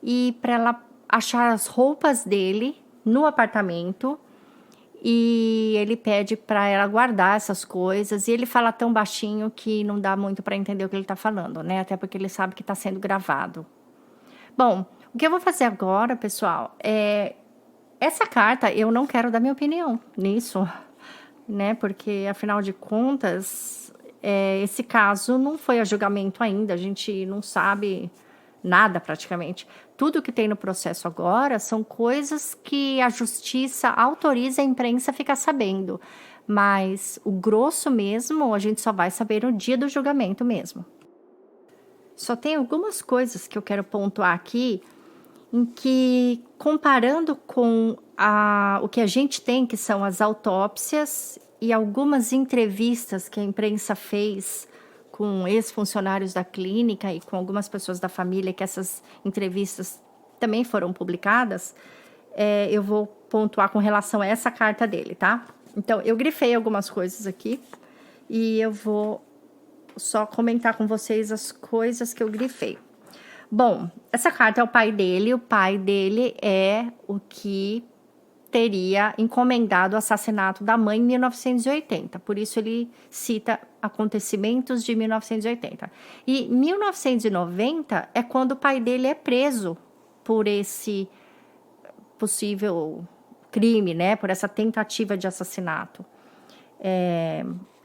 e para ela achar as roupas dele no apartamento. E ele pede para ela guardar essas coisas. E ele fala tão baixinho que não dá muito para entender o que ele está falando, né? Até porque ele sabe que está sendo gravado. Bom, o que eu vou fazer agora, pessoal, é... Essa carta, eu não quero dar minha opinião nisso, né? Porque, afinal de contas, esse caso não foi a julgamento ainda. A gente não sabe nada, praticamente. Tudo que tem no processo agora são coisas que a justiça autoriza a imprensa a ficar sabendo. Mas o grosso mesmo, a gente só vai saber no dia do julgamento mesmo. Só tem algumas coisas que eu quero pontuar aqui, em que, comparando com o que a gente tem, que são as autópsias e algumas entrevistas que a imprensa fez com ex-funcionários da clínica e com algumas pessoas da família, que essas entrevistas também foram publicadas, eu vou pontuar com relação a essa carta dele, tá? Então, eu grifei algumas coisas aqui e eu vou só comentar com vocês as coisas que eu grifei. Bom, essa carta é o pai dele é o que teria encomendado o assassinato da mãe em 1980, por isso ele cita acontecimentos de 1980. E 1990 é quando o pai dele é preso por esse possível crime, né? Por essa tentativa de assassinato.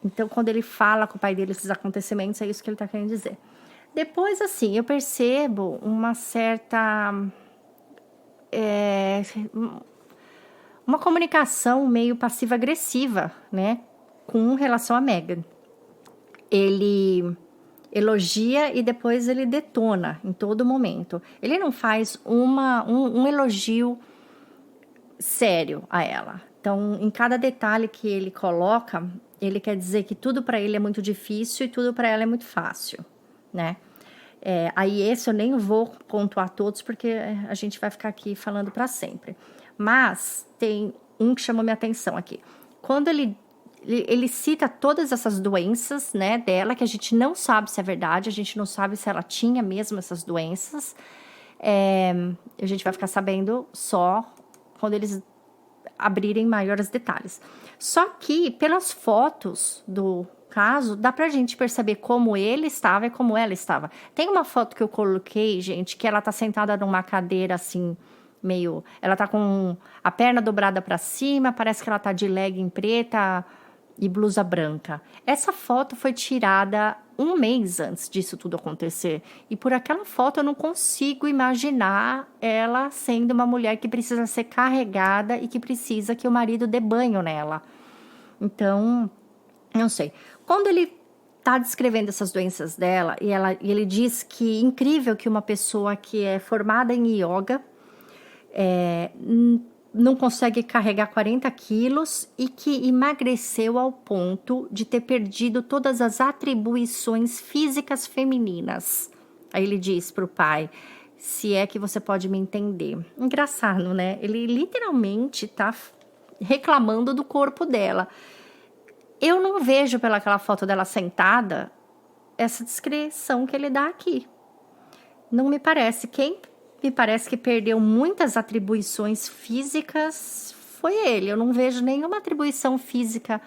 Então, quando ele fala com o pai dele esses acontecimentos, é isso que ele está querendo dizer. Depois, assim, eu percebo uma certa... uma comunicação meio passiva-agressiva, né? Com relação a Meghan. Ele elogia e depois ele detona em todo momento. Ele não faz um elogio sério a ela. Então, em cada detalhe que ele coloca, ele quer dizer que tudo para ele é muito difícil e tudo para ela é muito fácil, né? Aí esse eu nem vou pontuar todos, porque a gente vai ficar aqui falando para sempre. Mas tem um que chamou minha atenção aqui. Quando ele cita todas essas doenças, né, dela, que a gente não sabe se é verdade, a gente não sabe se ela tinha mesmo essas doenças. A gente vai ficar sabendo só quando eles abrirem maiores detalhes. Só que, pelas fotos do caso, dá pra gente perceber como ele estava e como ela estava. Tem uma foto que eu coloquei, gente, que ela tá sentada numa cadeira assim, meio... Ela tá com a perna dobrada pra cima, parece que ela tá de legging preta e blusa branca. Essa foto foi tirada 1 mês antes disso tudo acontecer. E por aquela foto eu não consigo imaginar ela sendo uma mulher que precisa ser carregada e que precisa que o marido dê banho nela. Então, não sei. Quando ele tá descrevendo essas doenças dela e ele diz que incrível que uma pessoa que é formada em yoga não consegue carregar 40 quilos e que emagreceu ao ponto de ter perdido todas as atribuições físicas femininas. Aí ele diz pro pai, se é que você pode me entender. Engraçado, né? Ele literalmente tá reclamando do corpo dela. Eu não vejo pelaquela foto dela sentada essa descrição que ele dá aqui. Não me parece. Quem me parece que perdeu muitas atribuições físicas foi ele. Eu não vejo nenhuma atribuição física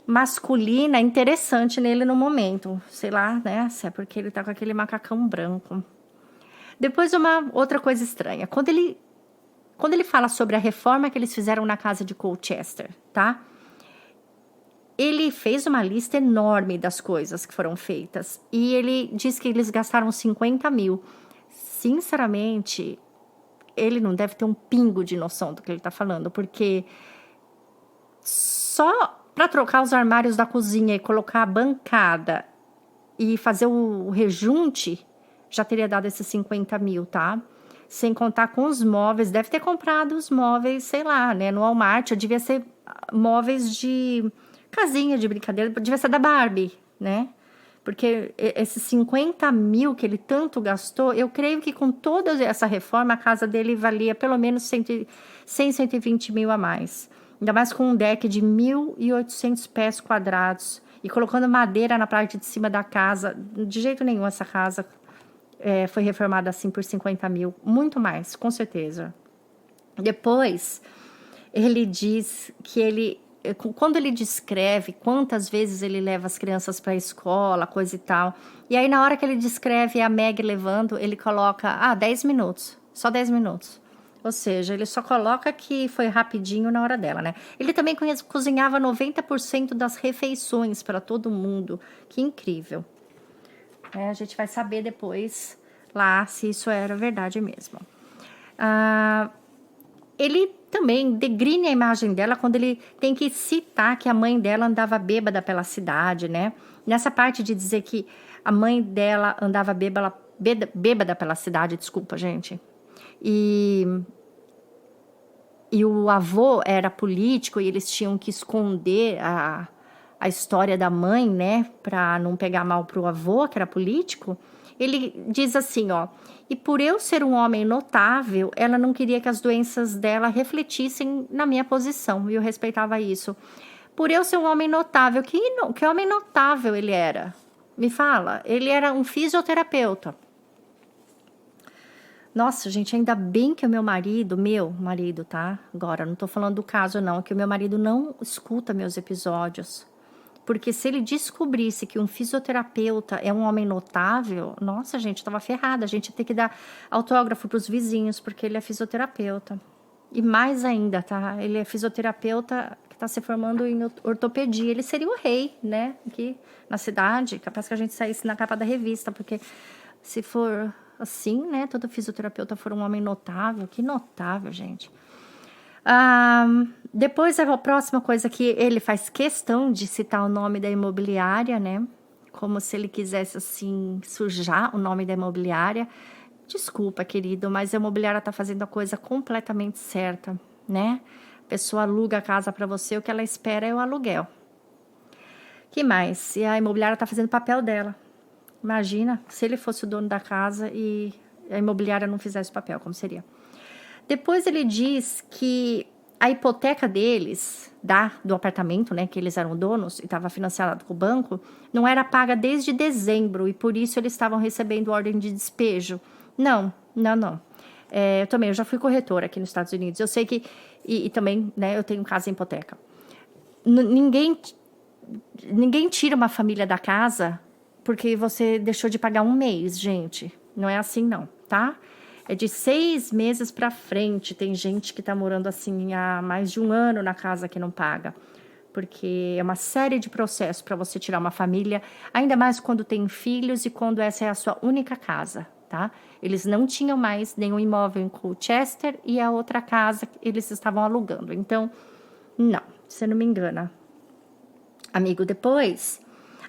masculina interessante nele no momento. Sei lá, né? Se é porque ele tá com aquele macacão branco. Depois uma outra coisa estranha. Quando ele fala sobre a reforma que eles fizeram na casa de Colchester, tá? Ele fez uma lista enorme das coisas que foram feitas. E ele diz que eles gastaram 50 mil. Sinceramente, ele não deve ter um pingo de noção do que ele tá falando. Porque só para trocar os armários da cozinha e colocar a bancada e fazer o rejunte, já teria dado esses 50 mil, tá? Sem contar com os móveis. Deve ter comprado os móveis, sei lá, né? No Walmart, devia ser móveis de casinha de brincadeira, devia ser da Barbie, né? Porque esses 50 mil que ele tanto gastou, eu creio que com toda essa reforma, a casa dele valia pelo menos 100, 120 mil a mais. Ainda mais com um deck de 1.800 pés quadrados e colocando madeira na parte de cima da casa. De jeito nenhum essa casa foi reformada assim por 50 mil. Muito mais, com certeza. Depois, ele diz que quando ele descreve quantas vezes ele leva as crianças para a escola, coisa e tal, e aí na hora que ele descreve a Meg levando, ele coloca, 10 minutos, só 10 minutos. Ou seja, ele só coloca que foi rapidinho na hora dela, né? Ele também cozinhava 90% das refeições para todo mundo. Que incrível. A gente vai saber depois lá se isso era verdade mesmo. Ele também degrine a imagem dela quando ele tem que citar que a mãe dela andava bêbada pela cidade, né? Nessa parte de dizer que a mãe dela andava bêbada pela cidade, desculpa, gente. E o avô era político e eles tinham que esconder a história da mãe, né? Para não pegar mal pro avô, que era político. Ele diz assim, ó, e por eu ser um homem notável, ela não queria que as doenças dela refletissem na minha posição, e eu respeitava isso. Por eu ser um homem notável, que homem notável ele era? Me fala, ele era um fisioterapeuta. Nossa, gente, ainda bem que o meu marido, tá? Agora, não tô falando do caso não, que o meu marido não escuta meus episódios. Porque se ele descobrisse que um fisioterapeuta é um homem notável, nossa, gente, tava ferrada. A gente ia ter que dar autógrafo pros vizinhos, porque ele é fisioterapeuta. E mais ainda, tá? Ele é fisioterapeuta que tá se formando em ortopedia. Ele seria o rei, né? Aqui na cidade. Capaz que a gente saísse na capa da revista, porque se for assim, né? Todo fisioterapeuta for um homem notável. Que notável, gente. Depois, a próxima coisa que ele faz questão de citar o nome da imobiliária, né? Como se ele quisesse, assim, sujar o nome da imobiliária. Desculpa, querido, mas a imobiliária tá fazendo a coisa completamente certa, né? A pessoa aluga a casa para você, o que ela espera é o aluguel. Que mais? E a imobiliária tá fazendo o papel dela. Imagina se ele fosse o dono da casa e a imobiliária não fizesse o papel, como seria? Depois ele diz que a hipoteca deles, do apartamento, né, que eles eram donos e estava financiado com o banco, não era paga desde dezembro e por isso eles estavam recebendo ordem de despejo. Não. Eu já fui corretora aqui nos Estados Unidos. Eu sei que, e também, né, eu tenho casa em hipoteca. Ninguém tira uma família da casa porque você deixou de pagar um mês, gente. Não é assim, não, tá? É de 6 meses para frente. Tem gente que tá morando assim há mais de um ano na casa que não paga. Porque é uma série de processos para você tirar uma família, ainda mais quando tem filhos e quando essa é a sua única casa, tá? Eles não tinham mais nenhum imóvel em Colchester e a outra casa eles estavam alugando. Então, não, você não me engana. Amigo, depois...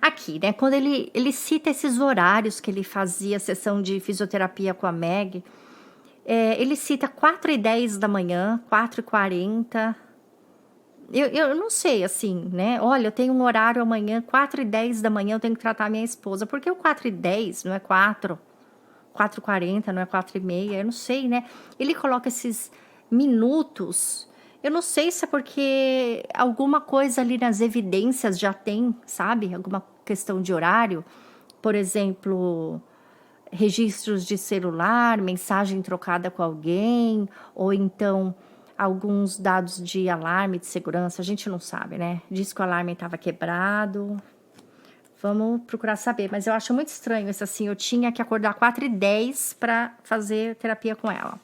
Aqui, né? Quando ele cita esses horários que ele fazia sessão de fisioterapia com a Meg, ele cita 4h10 da manhã, 4h40. Eu não sei, assim, né? Olha, eu tenho um horário amanhã, 4h10 da manhã, eu tenho que tratar minha esposa. Por que o 4h10 não é 4h40, não é 4h30? Eu não sei, né? Ele coloca esses minutos. Eu não sei se é porque alguma coisa ali nas evidências já tem, sabe? Alguma questão de horário. Por exemplo, registros de celular, mensagem trocada com alguém, ou então alguns dados de alarme de segurança, a gente não sabe, né? Diz que o alarme estava quebrado. Vamos procurar saber, mas eu acho muito estranho isso assim, eu tinha que acordar 4h10 para fazer terapia com ela.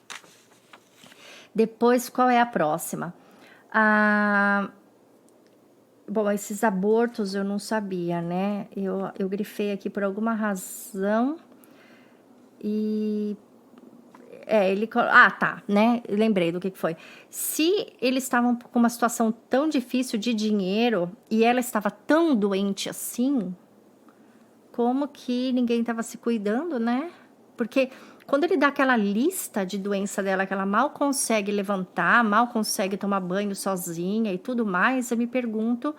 Depois, qual é a próxima? Bom, esses abortos eu não sabia, né? Eu grifei aqui por alguma razão. E tá, né? Lembrei do que foi. Se eles estavam com uma situação tão difícil de dinheiro e ela estava tão doente assim, como que ninguém estava se cuidando, né? Porque quando ele dá aquela lista de doença dela, que ela mal consegue levantar, mal consegue tomar banho sozinha e tudo mais, eu me pergunto,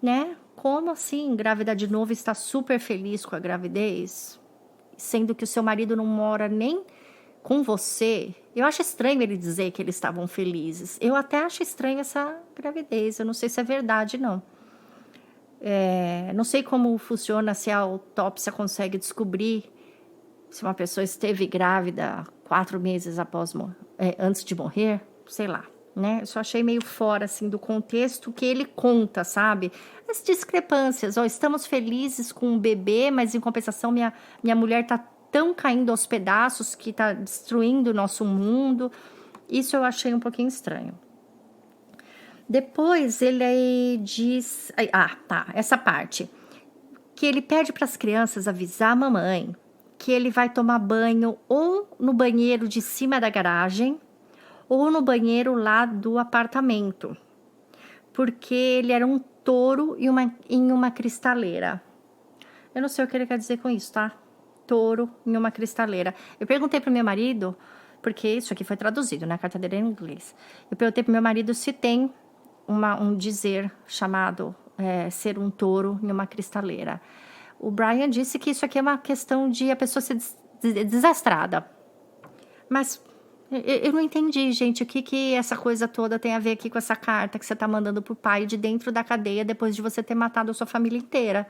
né? Como assim, grávida de novo, está super feliz com a gravidez? Sendo que o seu marido não mora nem com você. Eu acho estranho ele dizer que eles estavam felizes. Eu até acho estranho essa gravidez. Eu não sei se é verdade, não. Não sei como funciona, se a autópsia consegue descobrir se uma pessoa esteve grávida 4 meses antes de morrer. Sei lá, né? Eu só achei meio fora, assim, do contexto que ele conta, sabe? As discrepâncias. Estamos felizes com o bebê, mas em compensação minha mulher tá tão caindo aos pedaços que tá destruindo o nosso mundo. Isso eu achei um pouquinho estranho. Depois ele diz... essa parte. Que ele pede para as crianças avisar a mamãe que ele vai tomar banho ou no banheiro de cima da garagem ou no banheiro lá do apartamento. Porque ele era um touro em uma cristaleira. Eu não sei o que ele quer dizer com isso, tá? Touro em uma cristaleira. Eu perguntei pro meu marido, porque isso aqui foi traduzido, né? A carta dele é em inglês. Eu perguntei pro meu marido se tem um dizer chamado ser um touro em uma cristaleira. O Brian disse que isso aqui é uma questão de a pessoa ser desastrada. Mas eu não entendi, gente, o que essa coisa toda tem a ver aqui com essa carta que você tá mandando pro pai de dentro da cadeia depois de você ter matado a sua família inteira.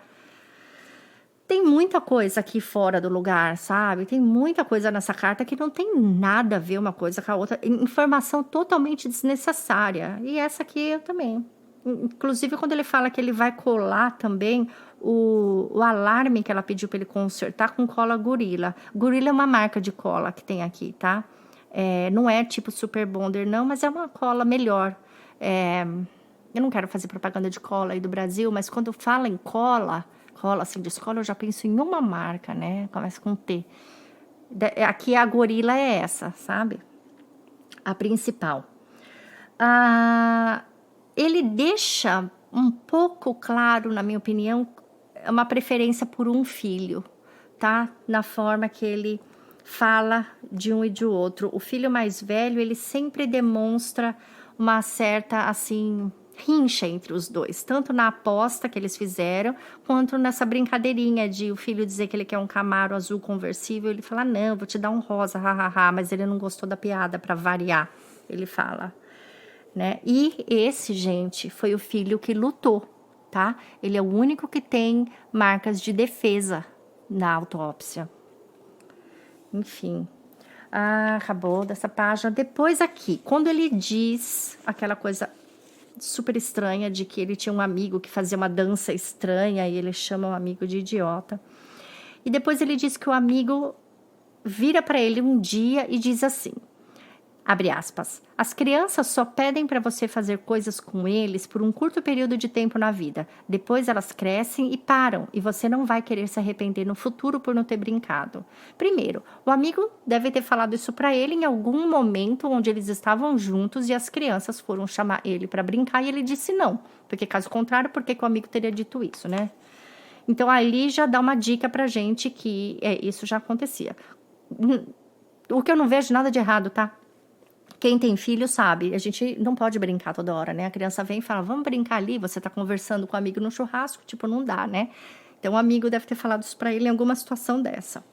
Tem muita coisa aqui fora do lugar, sabe? Tem muita coisa nessa carta que não tem nada a ver uma coisa com a outra. Informação totalmente desnecessária. E essa aqui eu também. Inclusive, quando ele fala que ele vai colar também o alarme que ela pediu para ele consertar com cola Gorilla. Gorilla é uma marca de cola que tem aqui, tá? Não é tipo Super Bonder, não, mas é uma cola melhor. Eu não quero fazer propaganda de cola aí do Brasil, mas quando fala em cola assim, de escola, eu já penso em uma marca, né? Começa com T. Aqui a Gorilla é essa, sabe? A principal. Ele deixa um pouco claro, na minha opinião, uma preferência por um filho, tá? Na forma que ele fala de um e de outro. O filho mais velho, ele sempre demonstra uma certa, assim, rincha entre os dois, tanto na aposta que eles fizeram, quanto nessa brincadeirinha de o filho dizer que ele quer um Camaro azul conversível, ele fala, não, vou te dar um rosa, hahaha, mas ele não gostou da piada, para variar, ele fala, né? E esse, gente, foi o filho que lutou, tá? Ele é o único que tem marcas de defesa na autópsia. Enfim. Acabou dessa página. Depois aqui, quando ele diz aquela coisa super estranha de que ele tinha um amigo que fazia uma dança estranha e ele chama o amigo de idiota. E depois ele diz que o amigo vira para ele um dia e diz assim, abre aspas, as crianças só pedem para você fazer coisas com eles por um curto período de tempo na vida. Depois elas crescem e param, e você não vai querer se arrepender no futuro por não ter brincado. Primeiro, o amigo deve ter falado isso para ele em algum momento onde eles estavam juntos e as crianças foram chamar ele para brincar e ele disse não. Porque caso contrário, por que o amigo teria dito isso, né? Então, ali já dá uma dica pra gente que isso já acontecia. O que eu não vejo nada de errado, tá? Quem tem filho sabe, a gente não pode brincar toda hora, né? A criança vem e fala, vamos brincar ali, você tá conversando com o amigo no churrasco, tipo, não dá, né? Então, o amigo deve ter falado isso pra ele em alguma situação dessa.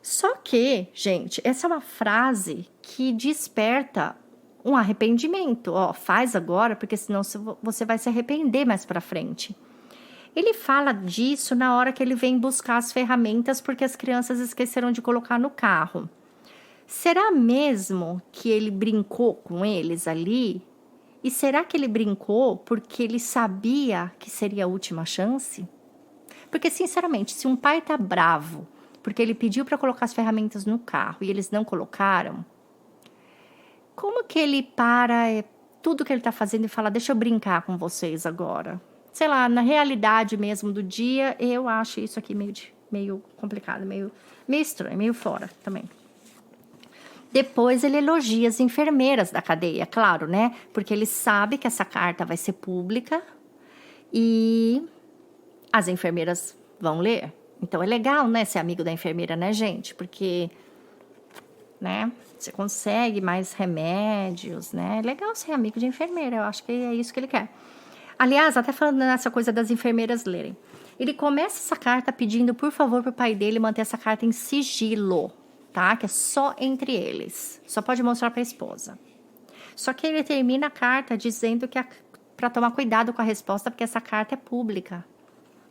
Só que, gente, essa é uma frase que desperta um arrependimento. Ó, faz agora, porque senão você vai se arrepender mais pra frente. Ele fala disso na hora que ele vem buscar as ferramentas porque as crianças esqueceram de colocar no carro. Será mesmo que ele brincou com eles ali? E será que ele brincou porque ele sabia que seria a última chance? Porque, sinceramente, se um pai tá bravo porque ele pediu para colocar as ferramentas no carro e eles não colocaram, como que ele para tudo que ele tá fazendo e fala, deixa eu brincar com vocês agora? Sei lá, na realidade mesmo do dia, eu acho isso aqui meio complicado, meio estranho, meio fora também. Depois ele elogia as enfermeiras da cadeia, claro, né? Porque ele sabe que essa carta vai ser pública e as enfermeiras vão ler. Então é legal, né, ser amigo da enfermeira, né, gente? Porque, né, você consegue mais remédios, né? É legal ser amigo de enfermeira, eu acho que é isso que ele quer. Aliás, até falando nessa coisa das enfermeiras lerem. Ele começa essa carta pedindo, por favor, pro pai dele manter essa carta em sigilo, tá? Que é só entre eles. Só pode mostrar pra esposa. Só que ele termina a carta dizendo que pra tomar cuidado com a resposta, porque essa carta é pública.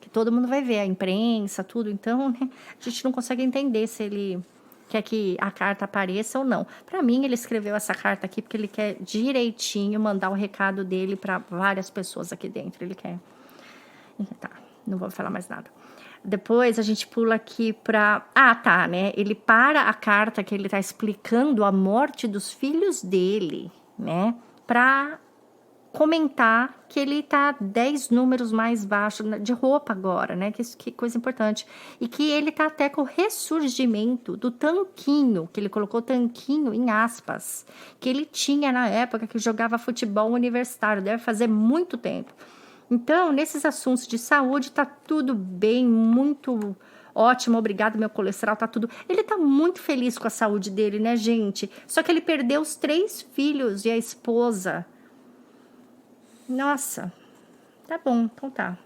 Que todo mundo vai ver, a imprensa, tudo. Então, né, a gente não consegue entender se ele quer que a carta apareça ou não. Para mim, ele escreveu essa carta aqui porque ele quer direitinho mandar o recado dele para várias pessoas aqui dentro. Ele quer. Tá, não vou falar mais nada. Depois a gente pula aqui para. Ah, tá, né? Ele para a carta que ele tá explicando a morte dos filhos dele, né? Para comentar que ele tá 10 números mais baixo de roupa agora, né? Que coisa importante. E que ele tá até com o ressurgimento do tanquinho, que ele colocou tanquinho em aspas, que ele tinha na época que jogava futebol universitário, deve fazer muito tempo. Então, nesses assuntos de saúde, tá tudo bem, muito ótimo, obrigado, meu colesterol, tá tudo... Ele tá muito feliz com a saúde dele, né, gente? Só que ele perdeu os 3 filhos e a esposa. Nossa, tá bom, então tá.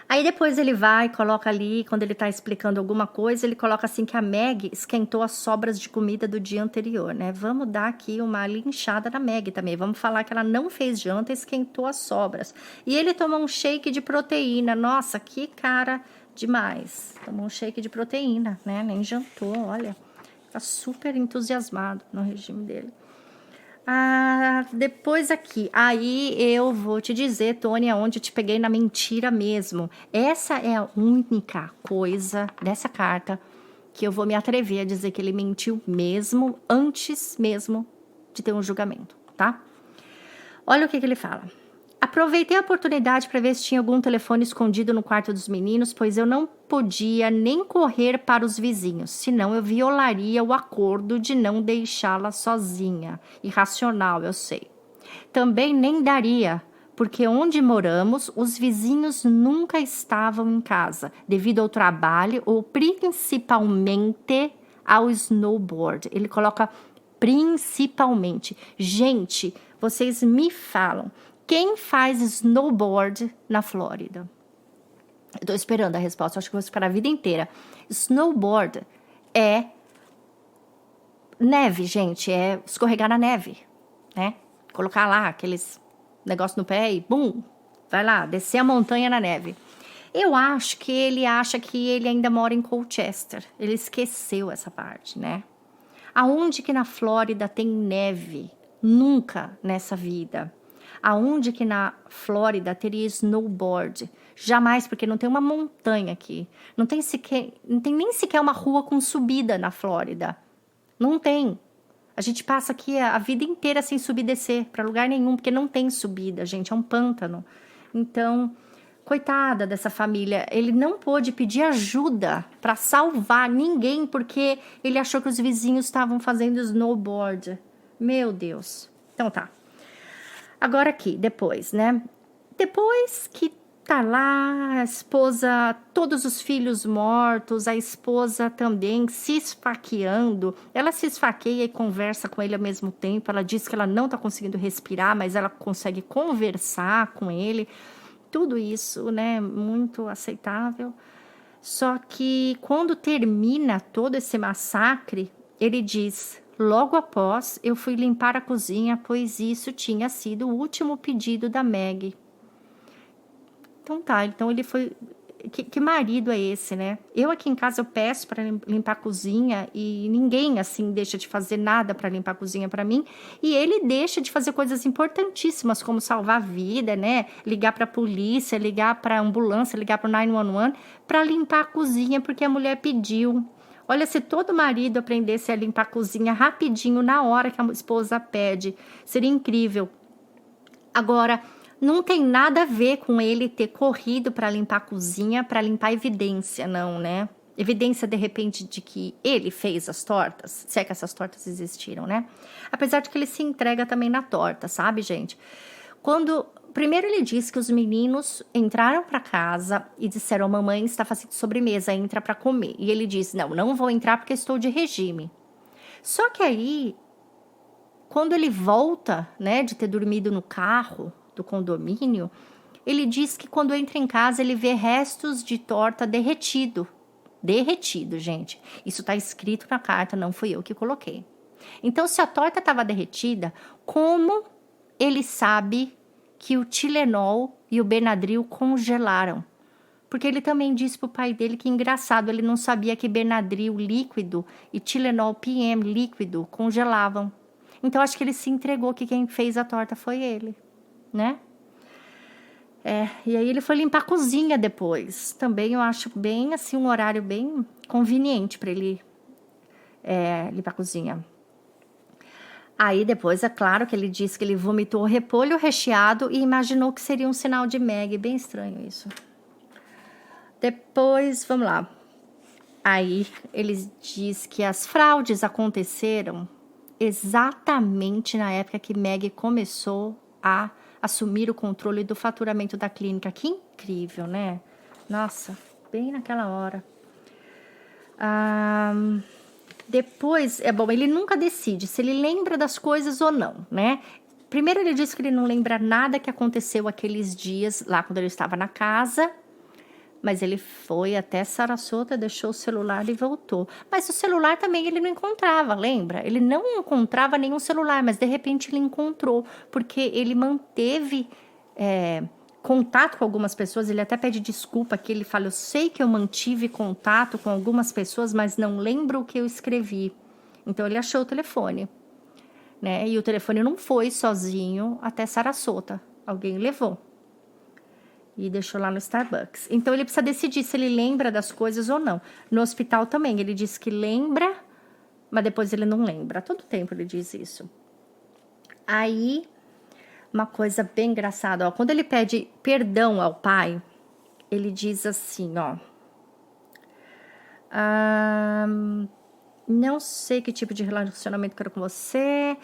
Aí depois ele vai, coloca ali, quando ele tá explicando alguma coisa, ele coloca assim que a Meg esquentou as sobras de comida do dia anterior, né? Vamos dar aqui uma linchada na Meg também. Vamos falar que ela não fez janta e esquentou as sobras. E ele tomou um shake de proteína. Nossa, que cara demais. Tomou um shake de proteína, né? Nem jantou, olha. Tá super entusiasmado no regime dele. Ah, depois aqui, aí eu vou te dizer, Tony, aonde eu te peguei na mentira mesmo. Essa é a única coisa dessa carta que eu vou me atrever a dizer que ele mentiu mesmo, antes mesmo de ter um julgamento, tá? Olha o que ele fala. Aproveitei a oportunidade para ver se tinha algum telefone escondido no quarto dos meninos, pois eu não podia nem correr para os vizinhos, senão eu violaria o acordo de não deixá-la sozinha. Irracional, eu sei. Também nem daria, porque onde moramos, os vizinhos nunca estavam em casa, devido ao trabalho ou principalmente ao snowboard. Ele coloca principalmente. Gente, vocês me falam. Quem faz snowboard na Flórida? Eu tô esperando a resposta, acho que vou esperar a vida inteira. Snowboard é neve, gente, é escorregar na neve, né? Colocar lá aqueles negócios no pé e bum, vai lá, descer a montanha na neve. Eu acho que ele acha que ele ainda mora em Colchester. Ele esqueceu essa parte, né? Aonde que na Flórida tem neve? Nunca nessa vida. Aonde que na Flórida teria snowboard? Jamais, porque não tem uma montanha aqui. Não tem nem sequer uma rua com subida na Flórida. Não tem. A gente passa aqui a vida inteira sem subir e descer para lugar nenhum, porque não tem subida, gente, é um pântano. Então, coitada dessa família, ele não pôde pedir ajuda para salvar ninguém, porque ele achou que os vizinhos estavam fazendo snowboard. Meu Deus. Então tá. Agora aqui, depois, né? Depois que Tá lá, a esposa, todos os filhos mortos, a esposa também se esfaqueando. Ela se esfaqueia e conversa com ele ao mesmo tempo. Ela diz que ela não tá conseguindo respirar, mas ela consegue conversar com ele. Tudo isso, né, muito aceitável. Só que quando termina todo esse massacre, ele diz: logo após, eu fui limpar a cozinha, pois isso tinha sido o último pedido da Meg. Então tá, então ele foi... Que marido é esse, né? Eu aqui em casa eu peço para limpar a cozinha e ninguém assim deixa de fazer nada para limpar a cozinha para mim, e ele deixa de fazer coisas importantíssimas como salvar a vida, né? Ligar para a polícia, ligar para a ambulância, ligar para o 911 para limpar a cozinha porque a mulher pediu. Olha, se todo marido aprendesse a limpar a cozinha rapidinho na hora que a esposa pede, seria incrível. Agora, não tem nada a ver com ele ter corrido para limpar a cozinha, para limpar a evidência, não, né? Evidência, de repente, de que ele fez as tortas, se é que essas tortas existiram, né? Apesar de que ele se entrega também na torta, sabe, gente? Primeiro ele disse que os meninos entraram para casa e disseram: mamãe está fazendo sobremesa, entra para comer. E ele disse: não vou entrar porque estou de regime. Só que aí, quando ele volta, né, de ter dormido no carro do condomínio, ele diz que quando entra em casa ele vê restos de torta derretido, gente. Isso está escrito na carta, não fui eu que coloquei. Então, se a torta estava derretida, como ele sabe que o Tilenol e o Benadryl congelaram? Porque ele também disse pro pai dele que, engraçado, ele não sabia que Benadryl líquido e Tilenol PM líquido congelavam. Então, acho que ele se entregou que quem fez a torta foi ele, né? E aí ele foi limpar a cozinha depois. Também eu acho bem, assim, um horário bem conveniente para ele limpar a cozinha. Aí depois, é claro que ele disse que ele vomitou repolho recheado e imaginou que seria um sinal de Meg. Bem estranho isso. Depois, vamos lá. Aí ele diz que as fraudes aconteceram exatamente na época que Meg começou a assumir o controle do faturamento da clínica. Que incrível, né? Nossa, bem naquela hora. Depois, ele nunca decide se ele lembra das coisas ou não, né? Primeiro ele disse que ele não lembra nada que aconteceu aqueles dias lá quando ele estava na casa, mas ele foi até Sarasota, deixou o celular e voltou. Mas o celular também ele não encontrava, lembra? Ele não encontrava nenhum celular, mas de repente ele encontrou, porque ele manteve contato com algumas pessoas. Ele até pede desculpa, que ele fala: eu sei que eu mantive contato com algumas pessoas, mas não lembro o que eu escrevi. Então ele achou o telefone, né? E o telefone não foi sozinho até Sarasota, alguém levou e deixou lá no Starbucks. Então ele precisa decidir se ele lembra das coisas ou não. No hospital também, ele diz que lembra, mas depois ele não lembra. Todo tempo ele diz isso. Aí, uma coisa bem engraçada, ó, quando ele pede perdão ao pai, ele diz assim, ó: não sei que tipo de relacionamento quero com você.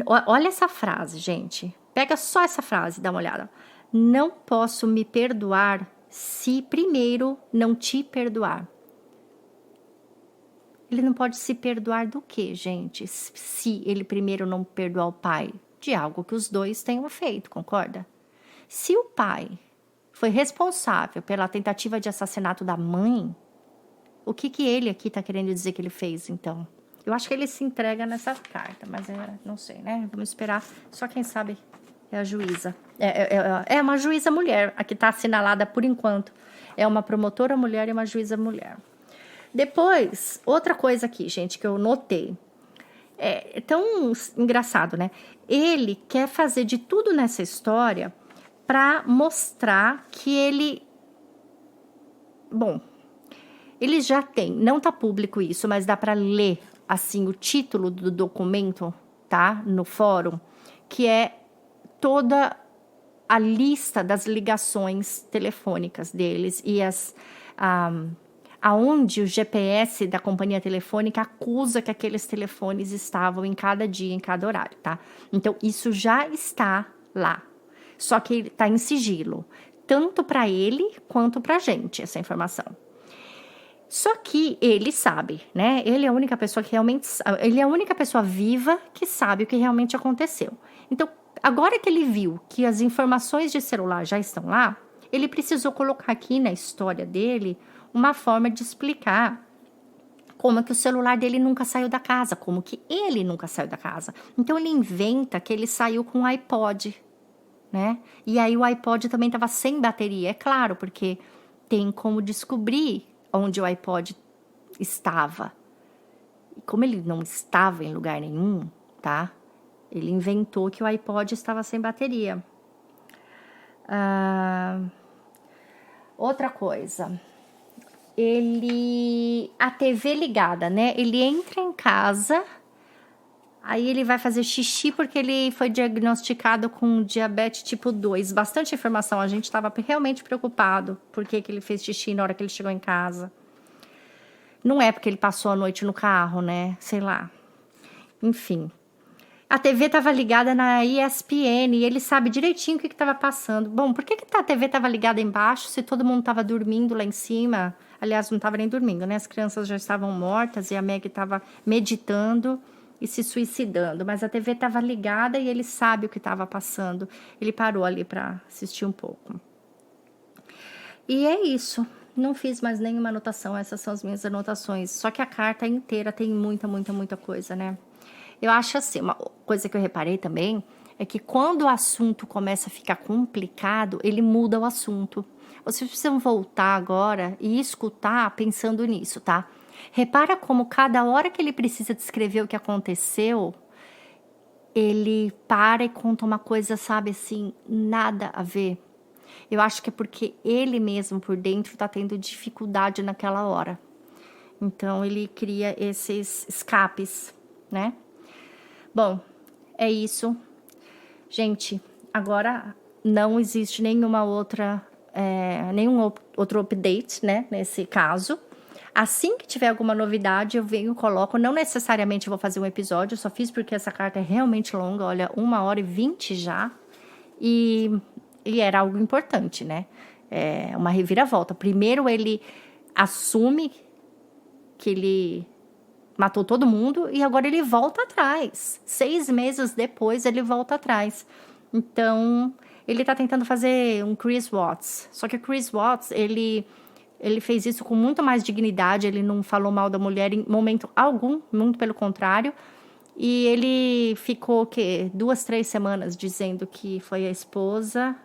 Olha essa frase, gente. Pega só essa frase, dá uma olhada. Não posso me perdoar se primeiro não te perdoar. Ele não pode se perdoar do quê, gente? Se ele primeiro não perdoar o pai de algo que os dois tenham feito, concorda? Se o pai foi responsável pela tentativa de assassinato da mãe, o que ele aqui tá querendo dizer que ele fez, então? Eu acho que ele se entrega nessa carta, mas não sei, né? Vamos esperar. Só quem sabe é a juíza. É uma juíza mulher. Aqui tá assinalada por enquanto. É uma promotora mulher e uma juíza mulher. Depois, outra coisa aqui, gente, que eu notei. É tão engraçado, né? Ele quer fazer de tudo nessa história para mostrar que ele... Bom, ele já tem, não tá público isso, mas dá para ler, assim, o título do documento, tá? No fórum, que é toda a lista das ligações telefônicas deles e aonde o GPS da companhia telefônica acusa que aqueles telefones estavam em cada dia, em cada horário, tá? Então, isso já está lá, só que está em sigilo. tanto para ele quanto pra gente essa informação. Só que ele sabe, né? Ele é a única pessoa que realmente... Ele é a única pessoa viva que sabe o que realmente aconteceu. Então, agora que ele viu que as informações de celular já estão lá, ele precisou colocar aqui na história dele uma forma de explicar como que o celular dele nunca saiu da casa, como que ele nunca saiu da casa. Então, ele inventa que ele saiu com o iPod, né? E aí, o iPod também estava sem bateria, é claro, porque tem como descobrir onde o iPod estava. E como ele não estava em lugar nenhum, tá? Ele inventou que o iPod estava sem bateria. Outra coisa. A TV ligada, né? Ele entra em casa, aí ele vai fazer xixi porque ele foi diagnosticado com diabetes tipo 2. Bastante informação, a gente estava realmente preocupado por que ele fez xixi na hora que ele chegou em casa. Não é porque ele passou a noite no carro, né? Sei lá. Enfim. A TV estava ligada na ESPN e ele sabe direitinho o que estava passando. Bom, por que a TV estava ligada embaixo se todo mundo estava dormindo lá em cima? Aliás, não estava nem dormindo, né? As crianças já estavam mortas e a Meg estava meditando e se suicidando. Mas a TV estava ligada e ele sabe o que estava passando. Ele parou ali para assistir um pouco. E é isso. Não fiz mais nenhuma anotação. Essas são as minhas anotações. Só que a carta inteira tem muita coisa, né? Eu acho assim, uma coisa que eu reparei também é que quando o assunto começa a ficar complicado, ele muda o assunto. Vocês precisam voltar agora e escutar pensando nisso, tá? Repara como cada hora que ele precisa descrever o que aconteceu, ele para e conta uma coisa, sabe, assim, nada a ver. Eu acho que é porque ele mesmo por dentro tá tendo dificuldade naquela hora. Então, ele cria esses escapes, né? Bom, é isso. Gente, agora não existe nenhum outro update, né, nesse caso. Assim que tiver alguma novidade, eu venho e coloco. Não necessariamente vou fazer um episódio, só fiz porque essa carta é realmente longa, olha, 1h20 já. E era algo importante, né? É uma reviravolta. Primeiro ele assume que ele matou todo mundo e agora ele volta atrás. 6 meses depois, ele volta atrás. Então, ele tá tentando fazer um Chris Watts. Só que o Chris Watts, ele fez isso com muito mais dignidade. Ele não falou mal da mulher em momento algum, muito pelo contrário. E ele ficou, 2, 3 semanas dizendo que foi a esposa.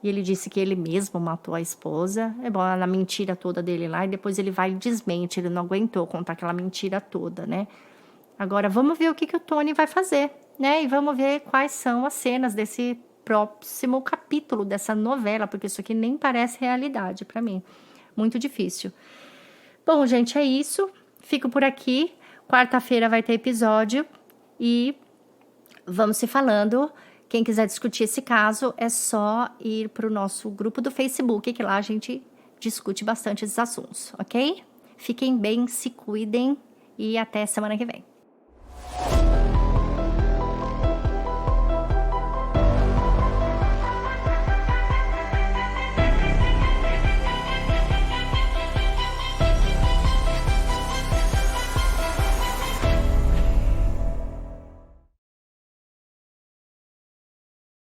E ele disse que ele mesmo matou a esposa. É bom, na mentira toda dele lá. E depois ele vai e desmente. Ele não aguentou contar aquela mentira toda, né? Agora, vamos ver o que o Tony vai fazer, né? E vamos ver quais são as cenas desse próximo capítulo dessa novela. Porque isso aqui nem parece realidade pra mim. Muito difícil. Bom, gente, é isso. Fico por aqui. Quarta-feira vai ter episódio. E vamos se falando. Quem quiser discutir esse caso, é só ir para o nosso grupo do Facebook, que lá a gente discute bastante esses assuntos, ok? Fiquem bem, se cuidem e até semana que vem.